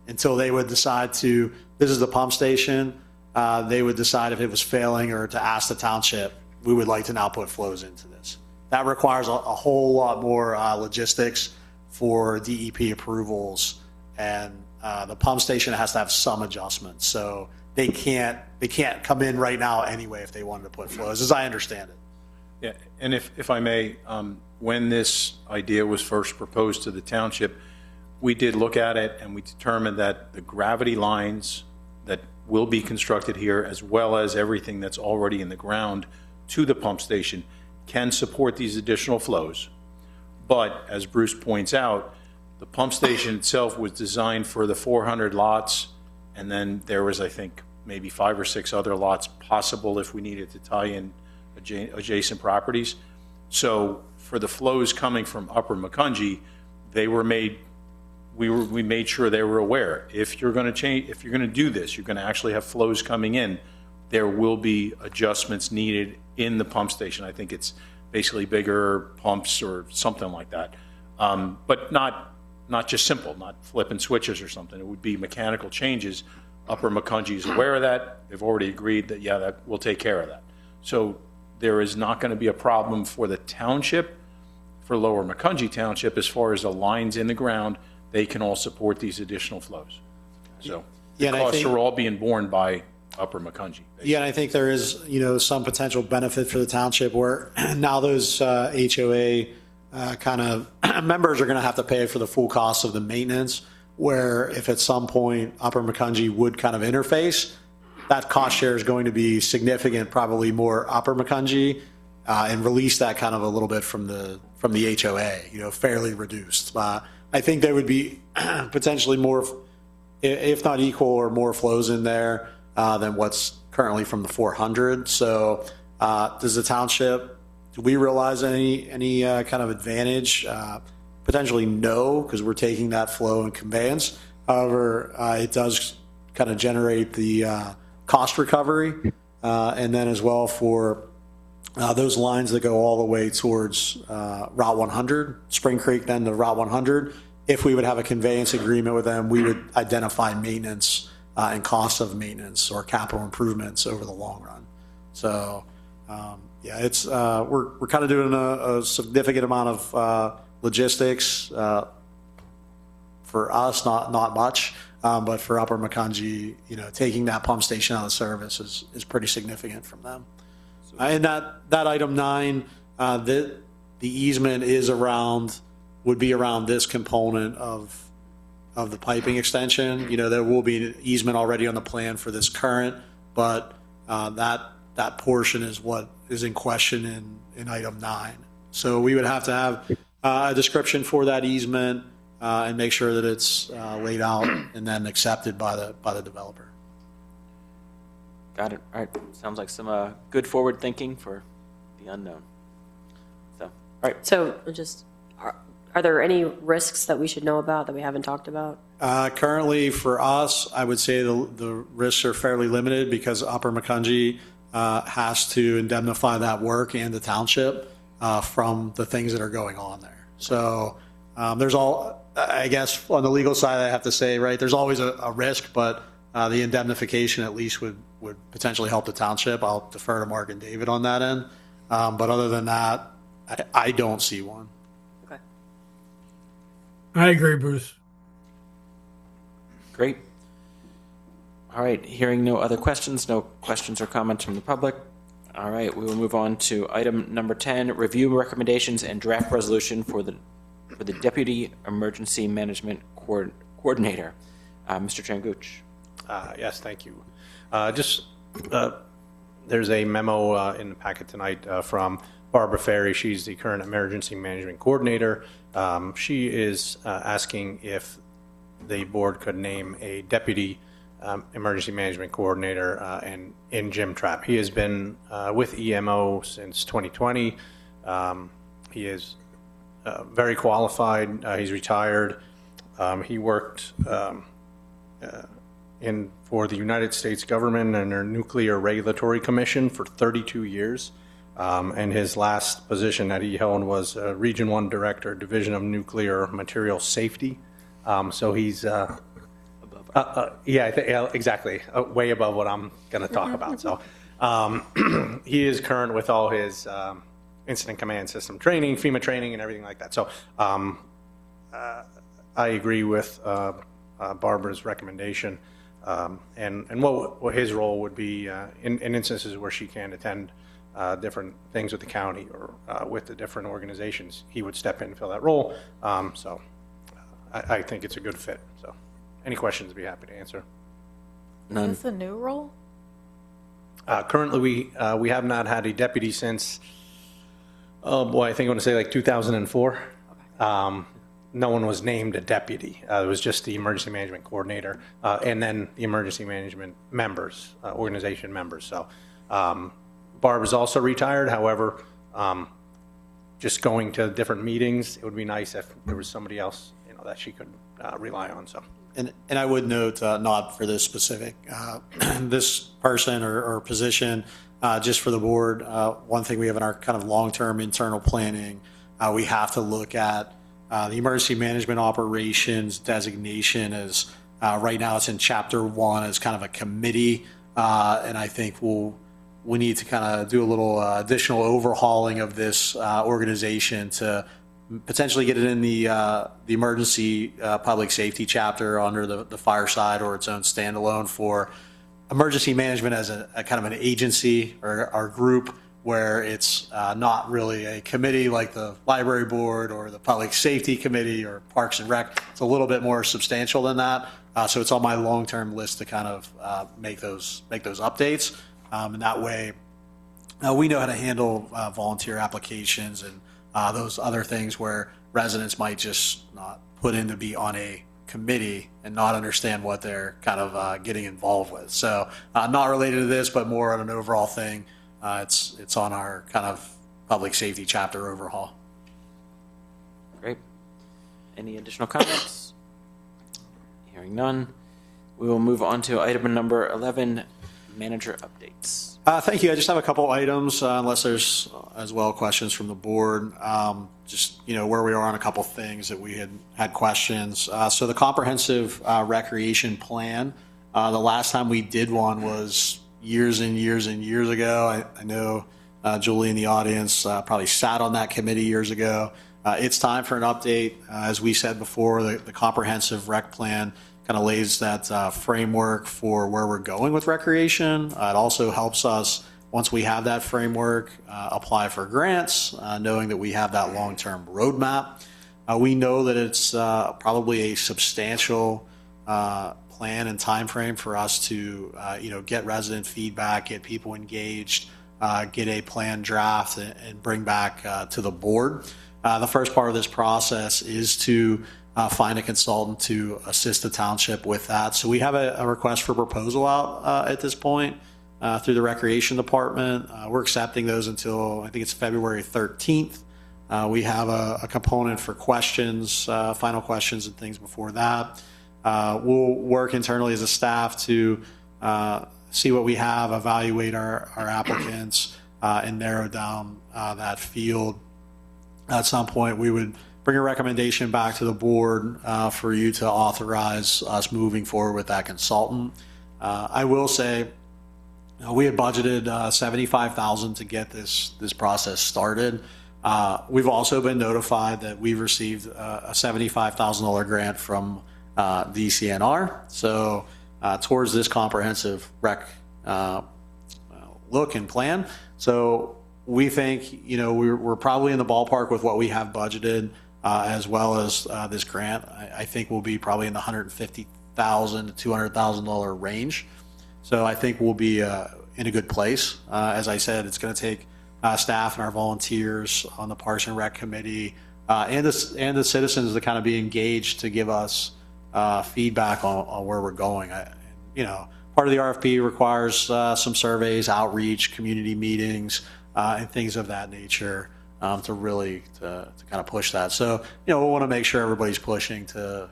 Speaker 9: until they would decide to. This is the pump station. They would decide if it was failing or to ask the township, we would like to now put flows into this. That requires a whole lot more logistics for DEP approvals, and the pump station has to have some adjustments. So they can't come in right now anyway if they wanted to put flows, as I understand it.
Speaker 14: Yeah, and if I may, when this idea was first proposed to the township, we did look at it and we determined that the gravity lines that will be constructed here, as well as everything that's already in the ground to the pump station, can support these additional flows. But as Bruce points out, the pump station itself was designed for the 400 lots, and then there was, I think, maybe 5 or 6 other lots possible if we needed to tie in adjacent properties. So for the flows coming from Upper Macungie, they were made. We made sure they were aware. If you're going to do this, you're going to actually have flows coming in. There will be adjustments needed in the pump station. I think it's basically bigger pumps or something like that, but not just simple, not flipping switches or something. It would be mechanical changes. Upper Macungie is aware of that. They've already agreed that, yeah, that we'll take care of that. So there is not going to be a problem for the township, for Lower Macungie Township, as far as the lines in the ground. They can all support these additional flows. So the costs are all being borne by Upper Macungie.
Speaker 9: Yeah, and I think there is, some potential benefit for the township where now those HOA kind of members are going to have to pay for the full cost of the maintenance, where if at some point Upper Macungie would kind of interface, that cost share is going to be significant, probably more Upper Macungie, and release that kind of a little bit from the HOA, fairly reduced. I think there would be potentially more, if not equal or more flows in there than what's currently from the 400. So does the township, do we realize any kind of advantage? Potentially no, because we're taking that flow and conveyance. However, it does kind of generate the cost recovery. And then as well for those lines that go all the way towards Route 100, Spring Creek, then to Route 100. If we would have a conveyance agreement with them, we would identify maintenance and costs of maintenance or capital improvements over the long run. So, yeah, it's we're kind of doing a significant amount of logistics for us, not much, but for Upper Macungie, taking that pump station out of service is pretty significant from them. And that item 9, the easement would be around this component of the piping extension. There will be an easement already on the plan for this current, but that portion is what is in question in item 9. So we would have to have a description for that easement, and make sure that it's laid out and then accepted by the developer.
Speaker 1: Got it. All right. Sounds like some good forward thinking for the unknown. So, all right.
Speaker 6: So just, are there any risks that we should know about that we haven't talked about?
Speaker 9: Currently, for us, I would say the risks are fairly limited because Upper Macungie has to indemnify that work and the township from the things that are going on there. So there's I guess on the legal side, I have to say, right, there's always a risk, but the indemnification at least would potentially help the township. I'll defer to Mark and David on that end. But other than that, I don't see one.
Speaker 6: Okay.
Speaker 18: I agree, Bruce.
Speaker 1: Great. All right. Hearing no other questions, no questions or comments from the public. All right. We will move on to item number 10, review recommendations and draft resolution for the Deputy Emergency Management Coordinator. Mr. Changuch.
Speaker 15: Yes, thank you. There's a memo in the packet tonight from Barbara Ferry. She's the current Emergency Management Coordinator. She is asking if the board could name a Deputy Emergency Management Coordinator and in Jim Trapp. He has been with EMO since 2020. He is very qualified. He's retired. He worked for the United States government and their Nuclear Regulatory Commission for 32 years. And his last position that he held was Region 1 Director, Division of Nuclear Material Safety. So he's, exactly, way above what I'm going to talk about. So he is current with all his incident command system training, FEMA training, and everything like that. So I agree with Barbara's recommendation. And what his role would be in instances where she can't attend different things with the county or with the different organizations, he would step in and fill that role. So I think it's a good fit. So any questions, I'd be happy to answer.
Speaker 10: None. Is this a new role?
Speaker 15: Currently, we have not had a deputy since, I think I want to say like 2004. Okay. No one was named a deputy. It was just the emergency management coordinator and then the emergency management members, organization members. So Barb is also retired. However, just going to different meetings, it would be nice if there was somebody else, that she could rely on. So.
Speaker 9: And I would note, not for this specific, this person or position, just for the board, one thing we have in our kind of long-term internal planning, we have to look at the emergency management operations designation as right now it's in Chapter 1 as kind of a committee, and I think we need to kind of do a little additional overhauling of this organization to potentially get it in the emergency public safety chapter under the fire side or its own standalone for emergency management as a kind of an agency or our group where it's not really a committee like the library board or the public safety committee or Parks and Rec. It's a little bit more substantial than that. So it's on my long-term list to kind of make those updates. And that way we know how to handle volunteer applications and those other things where residents might just not put in to be on a committee and not understand what they're kind of getting involved with. So not related to this, but more on an overall thing. It's on our kind of public safety chapter overhaul.
Speaker 1: Great. Any additional comments? Hearing none, we will move on to item number 11, manager updates.
Speaker 9: Thank you. I just have a couple items, unless there's as well questions from the board. Just, where we are on a couple things that we had questions. So the comprehensive recreation plan, the last time we did one was years and years and years ago. I know Julie in the audience probably sat on that committee years ago. It's time for an update. As we said before, the comprehensive rec plan kind of lays that framework for where we're going with recreation. It also helps us, once we have that framework, apply for grants, knowing that we have that long-term roadmap. We know that it's probably a substantial plan and time frame for us to get resident feedback, get people engaged, get a plan draft and bring back to the board. The first part of this process is to find a consultant to assist the township with that. So we have a request for proposal out at this point through the Recreation Department. We're accepting those until, I think it's February 13th. We have a component for questions, final questions and things before that. We'll work internally as a staff to see what we have, evaluate our applicants, and narrow down that field. At some point, we would bring a recommendation back to the board for you to authorize us moving forward with that consultant. I will say, we had budgeted $75,000 to get this process started. We've also been notified that we've received a $75,000 grant from DCNR. So towards this comprehensive rec look and plan. So we think, we're probably in the ballpark with what we have budgeted, as well as this grant. I think we'll be probably in the $150,000 to $200,000 range. So I think we'll be in a good place. As I said, it's going to take staff and our volunteers on the Parks and Rec Committee and the citizens to kind of be engaged to give us feedback on where we're going. Part of the RFP requires some surveys, outreach, community meetings, and things of that nature to really to kind of push that. So, we want to make sure everybody's pushing to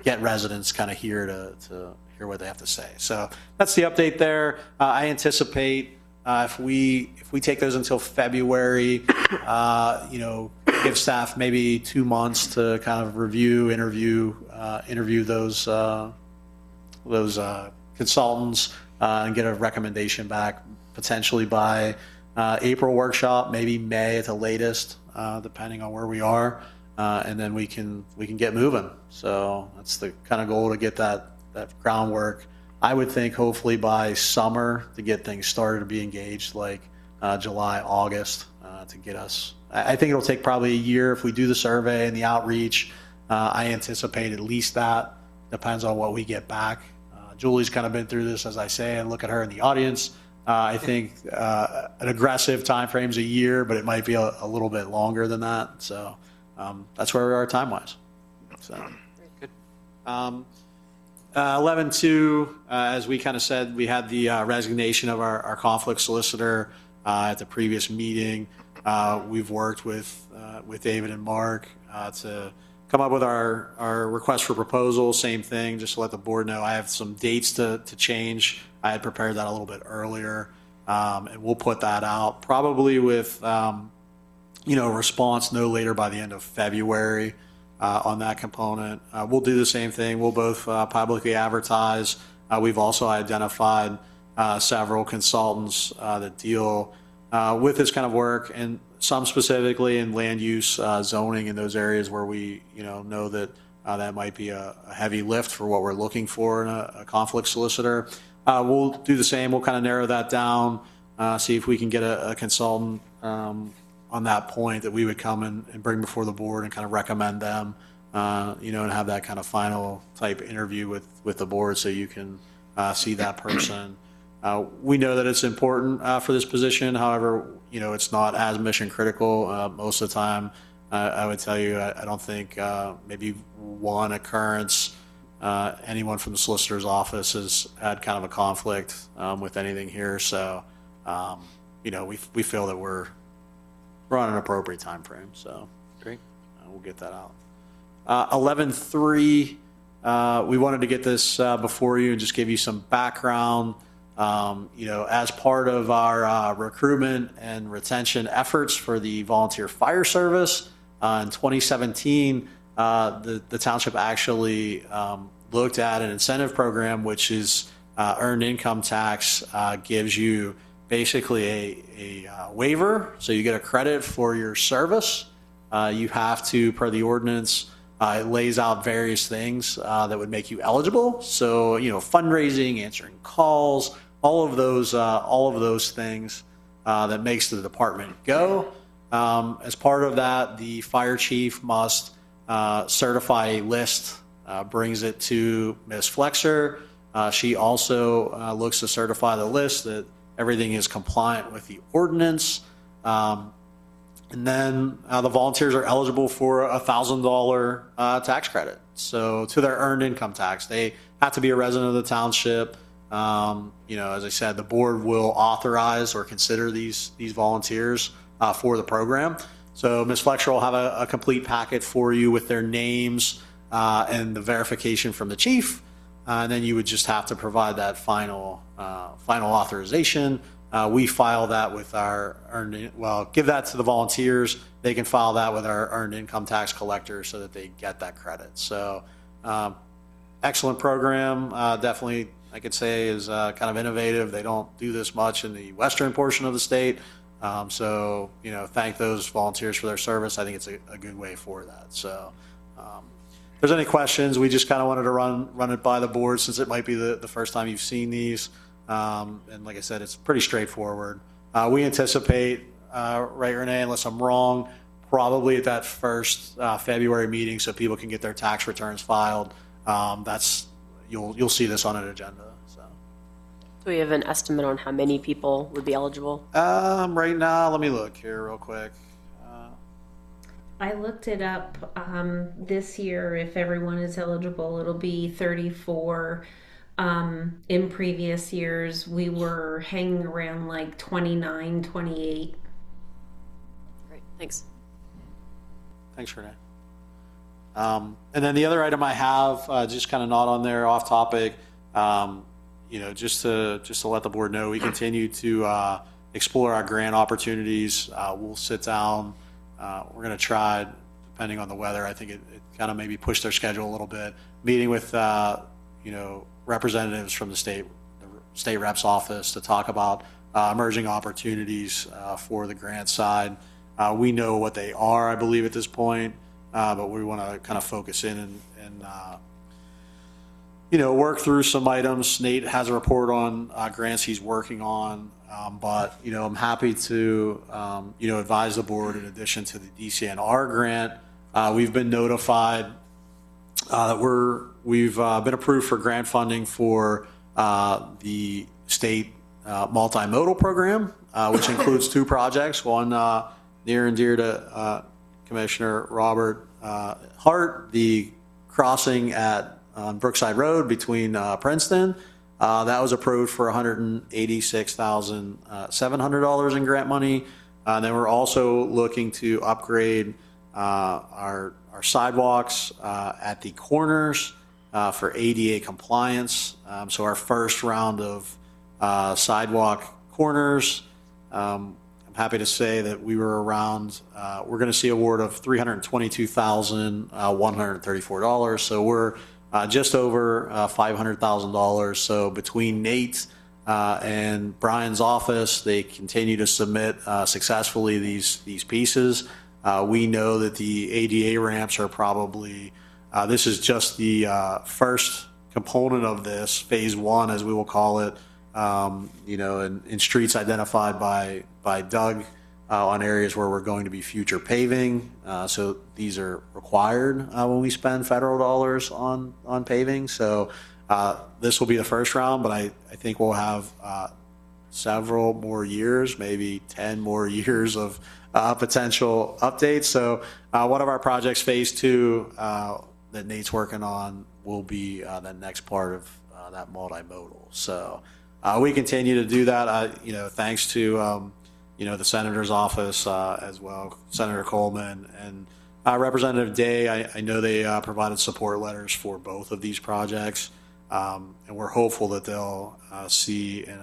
Speaker 9: get residents kind of here to hear what they have to say. So that's the update there. I anticipate if we take those until February, give staff maybe 2 months to kind of review, interview those consultants and get a recommendation back potentially by April workshop, maybe May at the latest, depending on where we are, and then we can get moving. So that's the kind of goal, to get that groundwork. I would think hopefully by summer to get things started, to be engaged like July, August, to get us. I think it'll take probably a year if we do the survey and the outreach. I anticipate at least that. Depends on what we get back. Julie's kind of been through this, as I say, and look at her in the audience. I think an aggressive time frame is a year, but it might be a little bit longer than that. So that's where we are time-wise. So
Speaker 1: Good.
Speaker 9: 11.2, as we kind of said, we had the resignation of our conflict solicitor at the previous meeting. We've worked with David and Mark to come up with our request for proposal. Same thing, just to let the board know, I have some dates to change. I had prepared that a little bit earlier, and we'll put that out probably with response no later by the end of February on that component. We'll do the same thing. We'll both publicly advertise. We've also identified several consultants that deal with this kind of work, and some specifically in land use, zoning, in those areas where we know that that might be a heavy lift for what we're looking for in a conflict solicitor. We'll do the same. We'll kind of narrow that down, see if we can get a consultant on that point that we would come and bring before the board and kind of recommend them, and have that kind of final type interview with the board, so you can see that person. We know that it's important for this position. However, it's not as mission critical. Most of the time, I would tell you, I don't think maybe one occurrence anyone from the solicitor's office has had kind of a conflict with anything here. So, we feel that we're on an appropriate time frame. So
Speaker 1: Great.
Speaker 9: We'll get that out. 11.3, we wanted to get this before you and just give you some background. As part of our recruitment and retention efforts for the volunteer fire service, in 2017, the township actually looked at an incentive program, which is earned income tax, gives you basically a waiver, so you get a credit for your service. You have to, per the ordinance, it lays out various things that would make you eligible. So, fundraising, answering calls, all of those things that makes the department go. As part of that, the fire chief must certify a list, brings it to Ms. Flexer. She also looks to certify the list that everything is compliant with the ordinance. And then the volunteers are eligible for a $1,000 tax credit. So to their earned income tax, they have to be a resident of the township. As I said, the board will authorize or consider these volunteers for the program. So Ms. Fletcher will have a complete packet for you with their names and the verification from the chief. And then you would just have to provide that final authorization. We file that with our give that to the volunteers. They can file that with our earned income tax collector so that they get that credit. So excellent program. Definitely, I could say, is kind of innovative. They don't do this much in the western portion of the state. Thank those volunteers for their service. I think it's a good way for that. So if there's any questions, we just kind of wanted to run it by the board since it might be the first time you've seen these. And like I said, it's pretty straightforward. We anticipate, right, Renee, unless I'm wrong, probably at that first February meeting so people can get their tax returns filed. You'll see this on an agenda. So.
Speaker 6: Do we have an estimate on how many people would be eligible?
Speaker 9: Right now, let me look here real quick.
Speaker 17: I looked it up this year. If everyone is eligible, it'll be 34. In previous years, we were hanging around like 29, 28.
Speaker 6: Great, thanks.
Speaker 9: Thanks, Renee. And then the other item I have, just kind of not on there, off topic, just to let the board know, we continue to explore our grant opportunities. We'll sit down. We're going to try, depending on the weather, I think it kind of maybe push their schedule a little bit, meeting with, representatives from the state rep's office to talk about emerging opportunities for the grant side. We know what they are, I believe, at this point, but we want to kind of focus in and work through some items. Nate has a report on grants he's working on, but I'm happy to advise the board in addition to the DCNR grant. We've been notified that we've been approved for grant funding for the state multimodal program, which includes two projects, one near and dear to Commissioner Robert Hart, the crossing on Brookside Road between Princeton. That was approved for $186,700 in grant money. And then we're also looking to upgrade our sidewalks at the corners for ADA compliance. So our first round of sidewalk corners, I'm happy to say that we were around, we're going to see award of $322,134. So we're just over $500,000. So between Nate and Brian's office, they continue to submit successfully these pieces. We know that the ADA ramps are probably, this is just the first component of this, phase one, as we will call it, in streets identified by Doug on areas where we're going to be future paving. So these are required when we spend federal dollars on paving. So this will be the first round, but I think we'll have several more years, maybe 10 more years of potential updates. So one of our projects, phase two, that Nate's working on will be the next part of that multimodal. So we continue to do that, thanks to, the Senator's office as well, Senator Coleman and Representative Day. I know they provided support letters for both of these projects. And we're hopeful that they'll see and,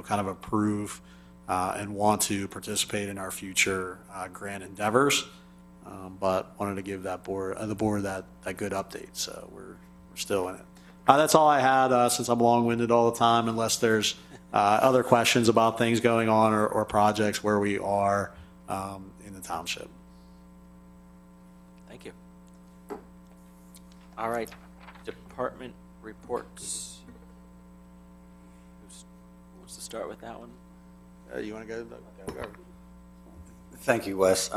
Speaker 9: kind of approve and want to participate in our future grant endeavors. But wanted to give the board that good update. So we're still in it. That's all I had since I'm long-winded all the time, unless there's other questions about things going on or projects where we are in the township.
Speaker 1: Thank you. All right, department reports. Who wants to start with that one?
Speaker 9: You want to go?
Speaker 19: Thank you, Wes.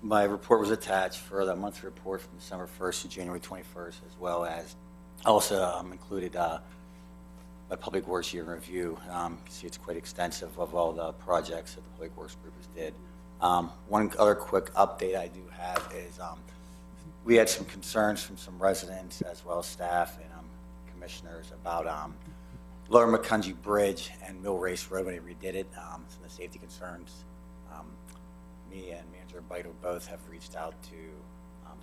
Speaker 19: My report was attached for the monthly report from December 1st to January 21st, as well as also included my Public Works year in review. You can see it's quite extensive of all the projects that the Public Works group did One other quick update I do have is we had some concerns from some residents as well as staff and commissioners about Lower Macungie Bridge and Mill Race Road when they redid it. Some of the safety concerns. Me and Manager Beidel both have reached out to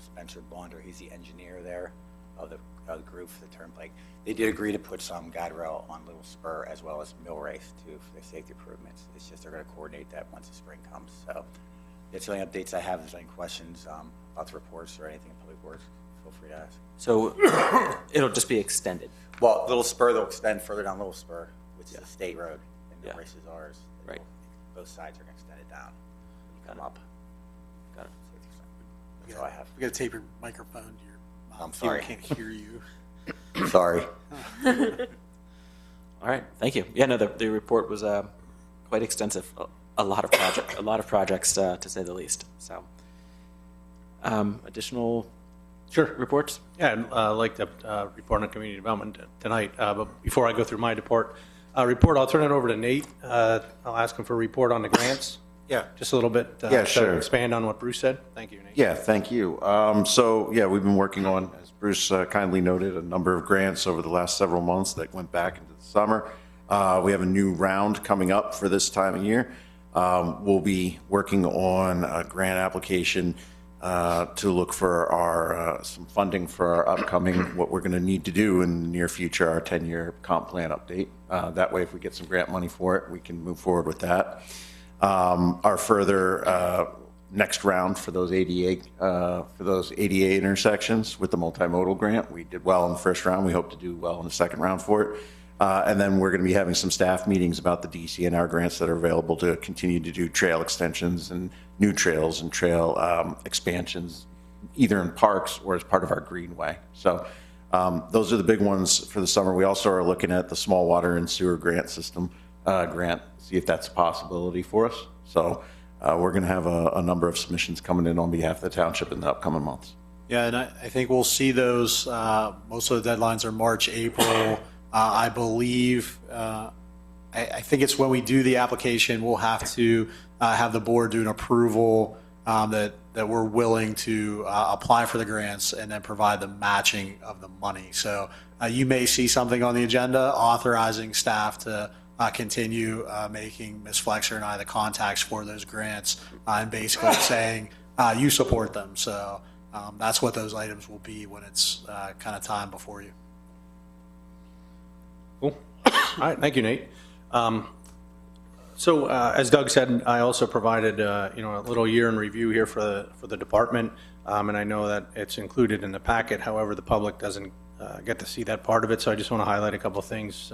Speaker 19: Spencer Bonder. He's the engineer there of the group for the turnpike. They did agree to put some guide rail on Little Spur as well as Mill Race too for the safety improvements. It's just they're going to coordinate that once the spring comes. So that's the only updates I have. If there's any questions about the reports or anything in Public Works, feel free to ask.
Speaker 1: So it'll just be extended.
Speaker 19: Well, Little Spur, they'll extend further down Little Spur, which is a state road, and Mill Race is ours.
Speaker 1: Right.
Speaker 19: Both sides are going to extend it down. You come up.
Speaker 1: Got it.
Speaker 19: That's all I have.
Speaker 9: We got to tape your microphone to your mouth.
Speaker 19: I'm sorry.
Speaker 9: I can't hear you.
Speaker 19: Sorry.
Speaker 1: All right, thank you. Yeah, no, the report was quite extensive. A lot of projects, to say the least. So, additional reports?
Speaker 15: Yeah, I'd like to report on community development tonight. But before I go through my report, I'll turn it over to Nate. I'll ask him for a report on the grants.
Speaker 3: Yeah.
Speaker 15: Just a little bit
Speaker 3: Yeah, sure.
Speaker 15: to expand on what Bruce said. Thank you, Nate.
Speaker 3: Yeah, thank you. So, yeah, we've been working on, as Bruce kindly noted, a number of grants over the last several months that went back into the summer. We have a new round coming up for this time of year. We'll be working on a grant application to look for our some funding for our upcoming, what we're going to need to do in the near future, our 10-year comp plan update. That way, if we get some grant money for it, we can move forward with that. Our further next round for those ADA intersections with the multimodal grant, we did well in the first round. We hope to do well in the second round for it. And then we're going to be having some staff meetings about the DCNR grants that are available to continue to do trail extensions and new trails and trail expansions, either in parks or as part of our greenway. So those are the big ones for the summer. We also are looking at the small water and sewer grant system grant, see if that's a possibility for us. So we're going to have a number of submissions coming in on behalf of the township in the upcoming months.
Speaker 9: Yeah, and I think we'll see those. Most of the deadlines are March, April. I believe, I think it's when we do the application, we'll have to have the board do an approval that we're willing to apply for the grants and then provide the matching of the money. So you may see something on the agenda authorizing staff to continue making Ms. Flexer and I the contacts for those grants and basically saying you support them. So that's what those items will be when it's kind of time before you.
Speaker 15: Cool. All right, thank you, Nate. So as Doug said, I also provided a little year in review here for the department, and I know that it's included in the packet. However, the public doesn't get to see that part of it, so I just want to highlight a couple of things,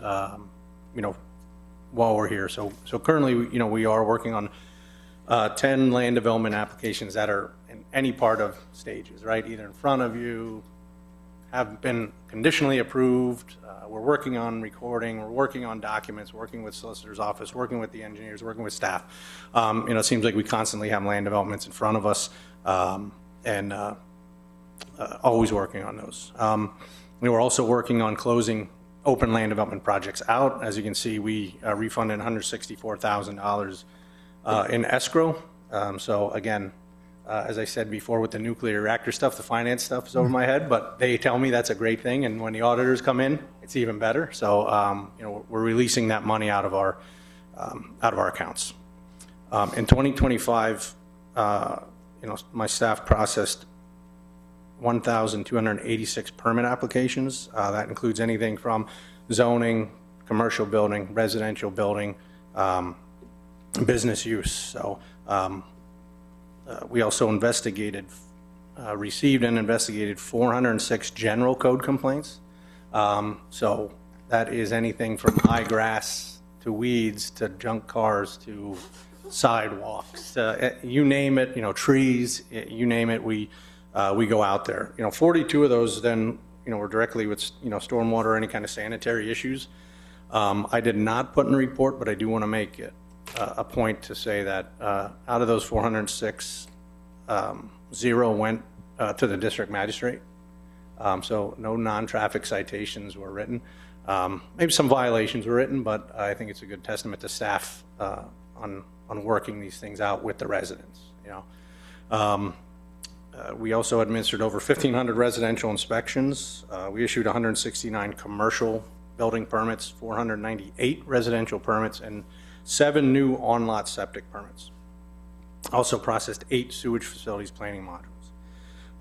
Speaker 15: while we're here. So currently, we are working on 10 land development applications that are in any part of stages, right? Either in front of you, have been conditionally approved. We're working on recording. We're working on documents, working with solicitor's office, working with the engineers, working with staff. It seems like we constantly have land developments in front of us and always working on those. We're also working on closing open land development projects out. As you can see, we refunded $164,000 in escrow. So again, as I said before with the nuclear reactor stuff, the finance stuff is over my head, but they tell me that's a great thing. And when the auditors come in, it's even better. So, we're releasing that money out of our accounts. In 2025, my staff processed 1,286 permit applications. That includes anything from zoning, commercial building, residential building, business use. So, we also received and investigated 406 general code complaints. So that is anything from high grass to weeds to junk cars to sidewalks, you name it, trees, you name it, we go out there. 42 of those then, were directly with, stormwater or any kind of sanitary issues. I did not put in a report, but I do want to make it a point to say that out of those 406, 0 went to the district magistrate. So no non-traffic citations were written. Maybe some violations were written, but I think it's a good testament to staff on on working these things out with the residents, you know. We also administered over 1,500 residential inspections. We issued 169 commercial building permits, 498 residential permits, and 7 new on-lot septic permits. Also processed 8 sewage facilities planning modules.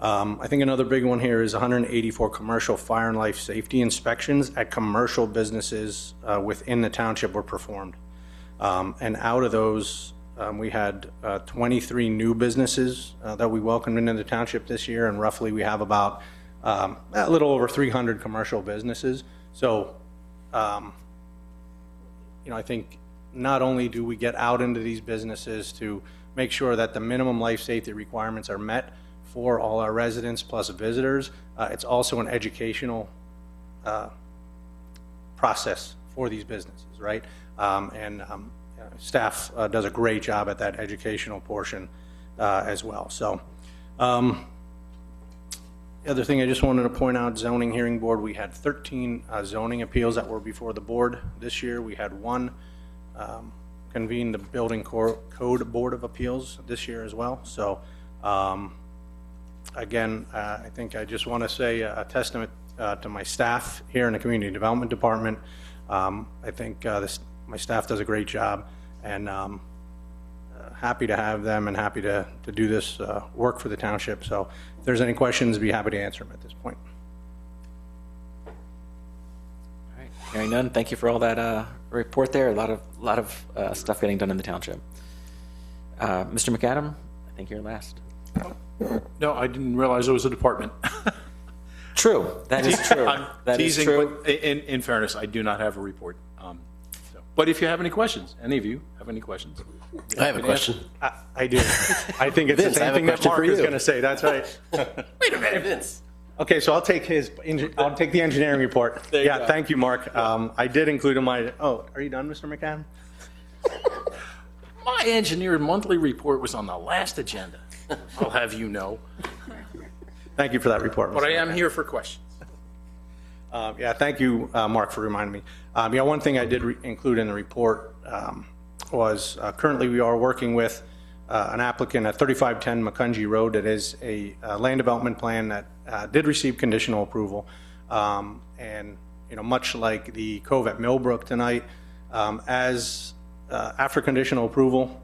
Speaker 15: I think another big one here is 184 commercial fire and life safety inspections at commercial businesses within the township were performed. And out of those, we had 23 new businesses that we welcomed into the township this year, and roughly we have about a little over 300 commercial businesses. So, you know, I think not only do we get out into these businesses to make sure that the minimum life safety requirements are met for all our residents plus visitors, it's also an educational process for these businesses, right? Staff does a great job at that educational portion as well. So the other thing I just wanted to point out, zoning hearing board, we had 13 zoning appeals that were before the board this year. We had 1 convened the building code board of appeals this year as well. So again, I think I just want to say a testament to my staff here in the community development department. I think my staff does a great job, and happy to have them and happy to do this work for the township. So if there's any questions, I'd be happy to answer them at this point.
Speaker 1: All right, hearing none, thank you for all that report there. A lot of stuff getting done in the township. Mr. McAdam, I think you're last.
Speaker 14: No, I didn't realize it was a department.
Speaker 1: True, that is true.
Speaker 14: I'm
Speaker 1: that
Speaker 14: teasing,
Speaker 1: is true.
Speaker 14: but in fairness, I do not have a report. But if you have any questions, any of you have any questions?
Speaker 13: I have a question.
Speaker 15: I do. I think it's
Speaker 13: Vince,
Speaker 15: the
Speaker 13: I have
Speaker 15: same
Speaker 13: a
Speaker 15: thing that
Speaker 13: question
Speaker 15: Mark
Speaker 13: for
Speaker 15: is
Speaker 13: you.
Speaker 15: going to say. That's right.
Speaker 13: Wait a minute, Vince.
Speaker 15: Okay, so I'll take the engineering report. Yeah, thank you, Mark. I did include in my. Oh, are you done, Mr. McCann?
Speaker 14: My engineer monthly report was on the last agenda. I'll have you know.
Speaker 15: Thank you for that report, Mr.
Speaker 14: But I am
Speaker 15: McCann.
Speaker 14: here for questions.
Speaker 15: Yeah, thank you, Mark, for reminding me. Yeah, one thing I did include in the report was currently we are working with an applicant at 3510 Macungie Road that is a land development plan that did receive conditional approval. And, you know, much like the Cove at Millbrook tonight, after conditional approval,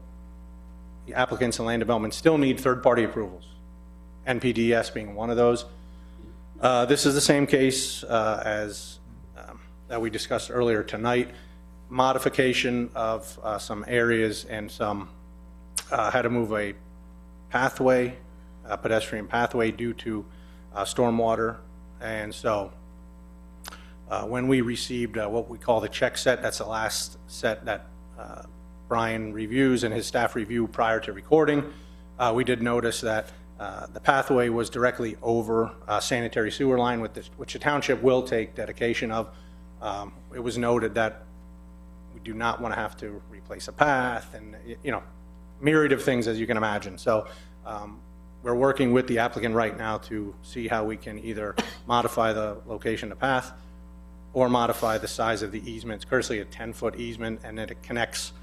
Speaker 15: the applicants and land development still need third-party approvals, NPDES being one of those. This is the same case as that we discussed earlier tonight. Modification of some areas and some had to move a pathway, a pedestrian pathway due to stormwater. And so when we received what we call the check set, that's the last set that Brian reviews and his staff review prior to recording, we did notice that the pathway was directly over a sanitary sewer line, which the township will take dedication of. It was noted that we do not want to have to replace a path and, you know, myriad of things, as you can imagine. So we're working with the applicant right now to see how we can either modify the location of the path or modify the size of the easement. It's currently a 10-foot easement, and then it connects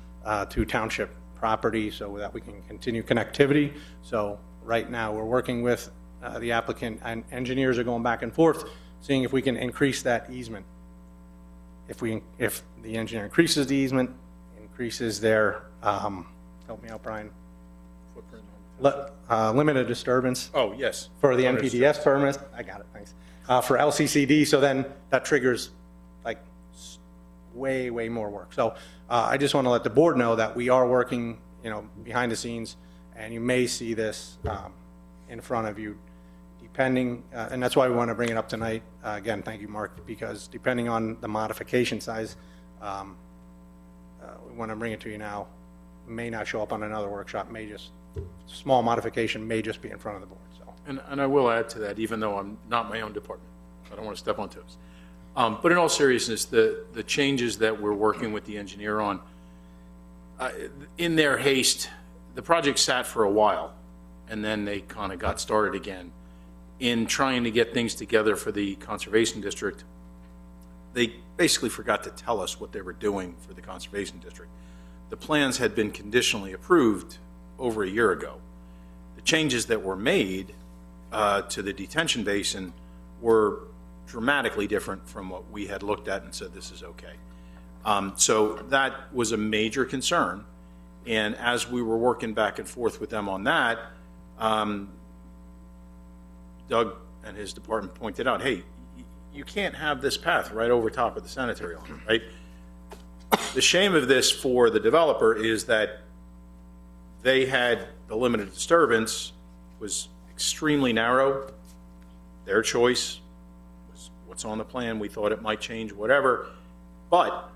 Speaker 15: to township property so that we can continue connectivity. So right now we're working with the applicant, and engineers are going back and forth seeing if we can increase that easement. If the engineer increases the easement, increases their help me out, Brian, limited disturbance.
Speaker 14: Oh, yes.
Speaker 15: For the NPDES permit. I got it, thanks. For LCCD, so then that triggers like way more work. So I just want to let the board know that we are working, you know, behind the scenes, and you may see this in front of you, depending, and that's why we want to bring it up tonight. Again, thank you, Mark, because depending on the modification size, we want to bring it to you now. May not show up on another workshop, may just, small modification may just be in front of the board. So.
Speaker 14: And I will add to that, even though I'm not my own department, I don't want to step on toes. But in all seriousness, the changes that we're working with the engineer on, in their haste, the project sat for a while, and then they kind of got started again. In trying to get things together for the Conservation District, they basically forgot to tell us what they were doing for the Conservation District. the plans had been conditionally approved over a year ago. The changes that were made to the detention basin were dramatically different from what we had looked at and said this is okay. So that was a major concern. And as we were working back and forth with them on that, Doug and his department pointed out, hey, you can't have this path right over top of the sanitary line, right? The shame of this for the developer is that they had the limited disturbance was extremely narrow. Their choice was what's on the plan. We thought it might change, whatever. But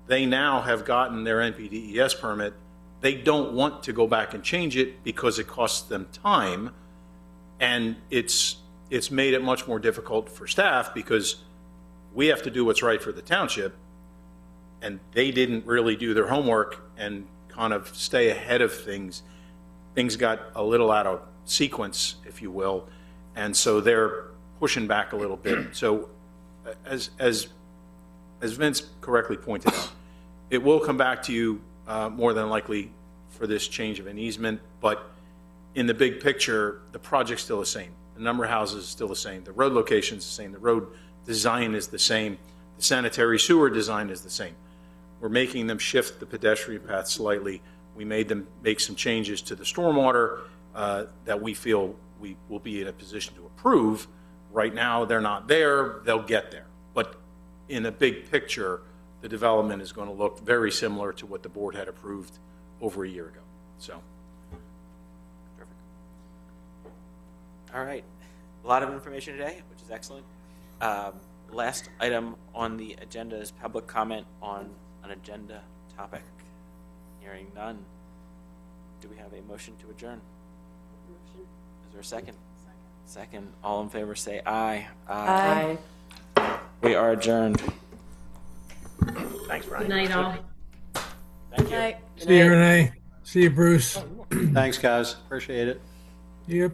Speaker 14: they now have gotten their NPDES permit. They don't want to go back and change it because it costs them time. And it's made it much more difficult for staff because we have to do what's right for the township. And they didn't really do their homework and kind of stay ahead of things. Things got a little out of sequence, if you will. And so they're pushing back a little bit. So as Vince correctly pointed out, it will come back to you more than likely for this change of an easement. But in the big picture, the project's still the same. The number of houses is still the same. The road location is the same. The road design is the same. The sanitary sewer design is the same. We're making them shift the pedestrian path slightly. We made them make some changes to the stormwater that we feel we will be in a position to approve. Right now, they're not there. They'll get there. But in a big picture, the development is going to look very similar to what the board had approved over a year ago. So.
Speaker 1: Perfect. All right. A lot of information today, which is excellent. Last item on the agenda is public comment on an agenda topic. Hearing none. Do we have a motion to adjourn? Motion. Is there a second? Second. All in favor say aye.
Speaker 6: Aye.
Speaker 1: We are adjourned.
Speaker 14: Thanks, Brian.
Speaker 17: Good night, all.
Speaker 1: Thank you.
Speaker 10: Night.
Speaker 18: See you, Renee. See you, Bruce.
Speaker 9: Thanks, guys. Appreciate it.
Speaker 18: Yep.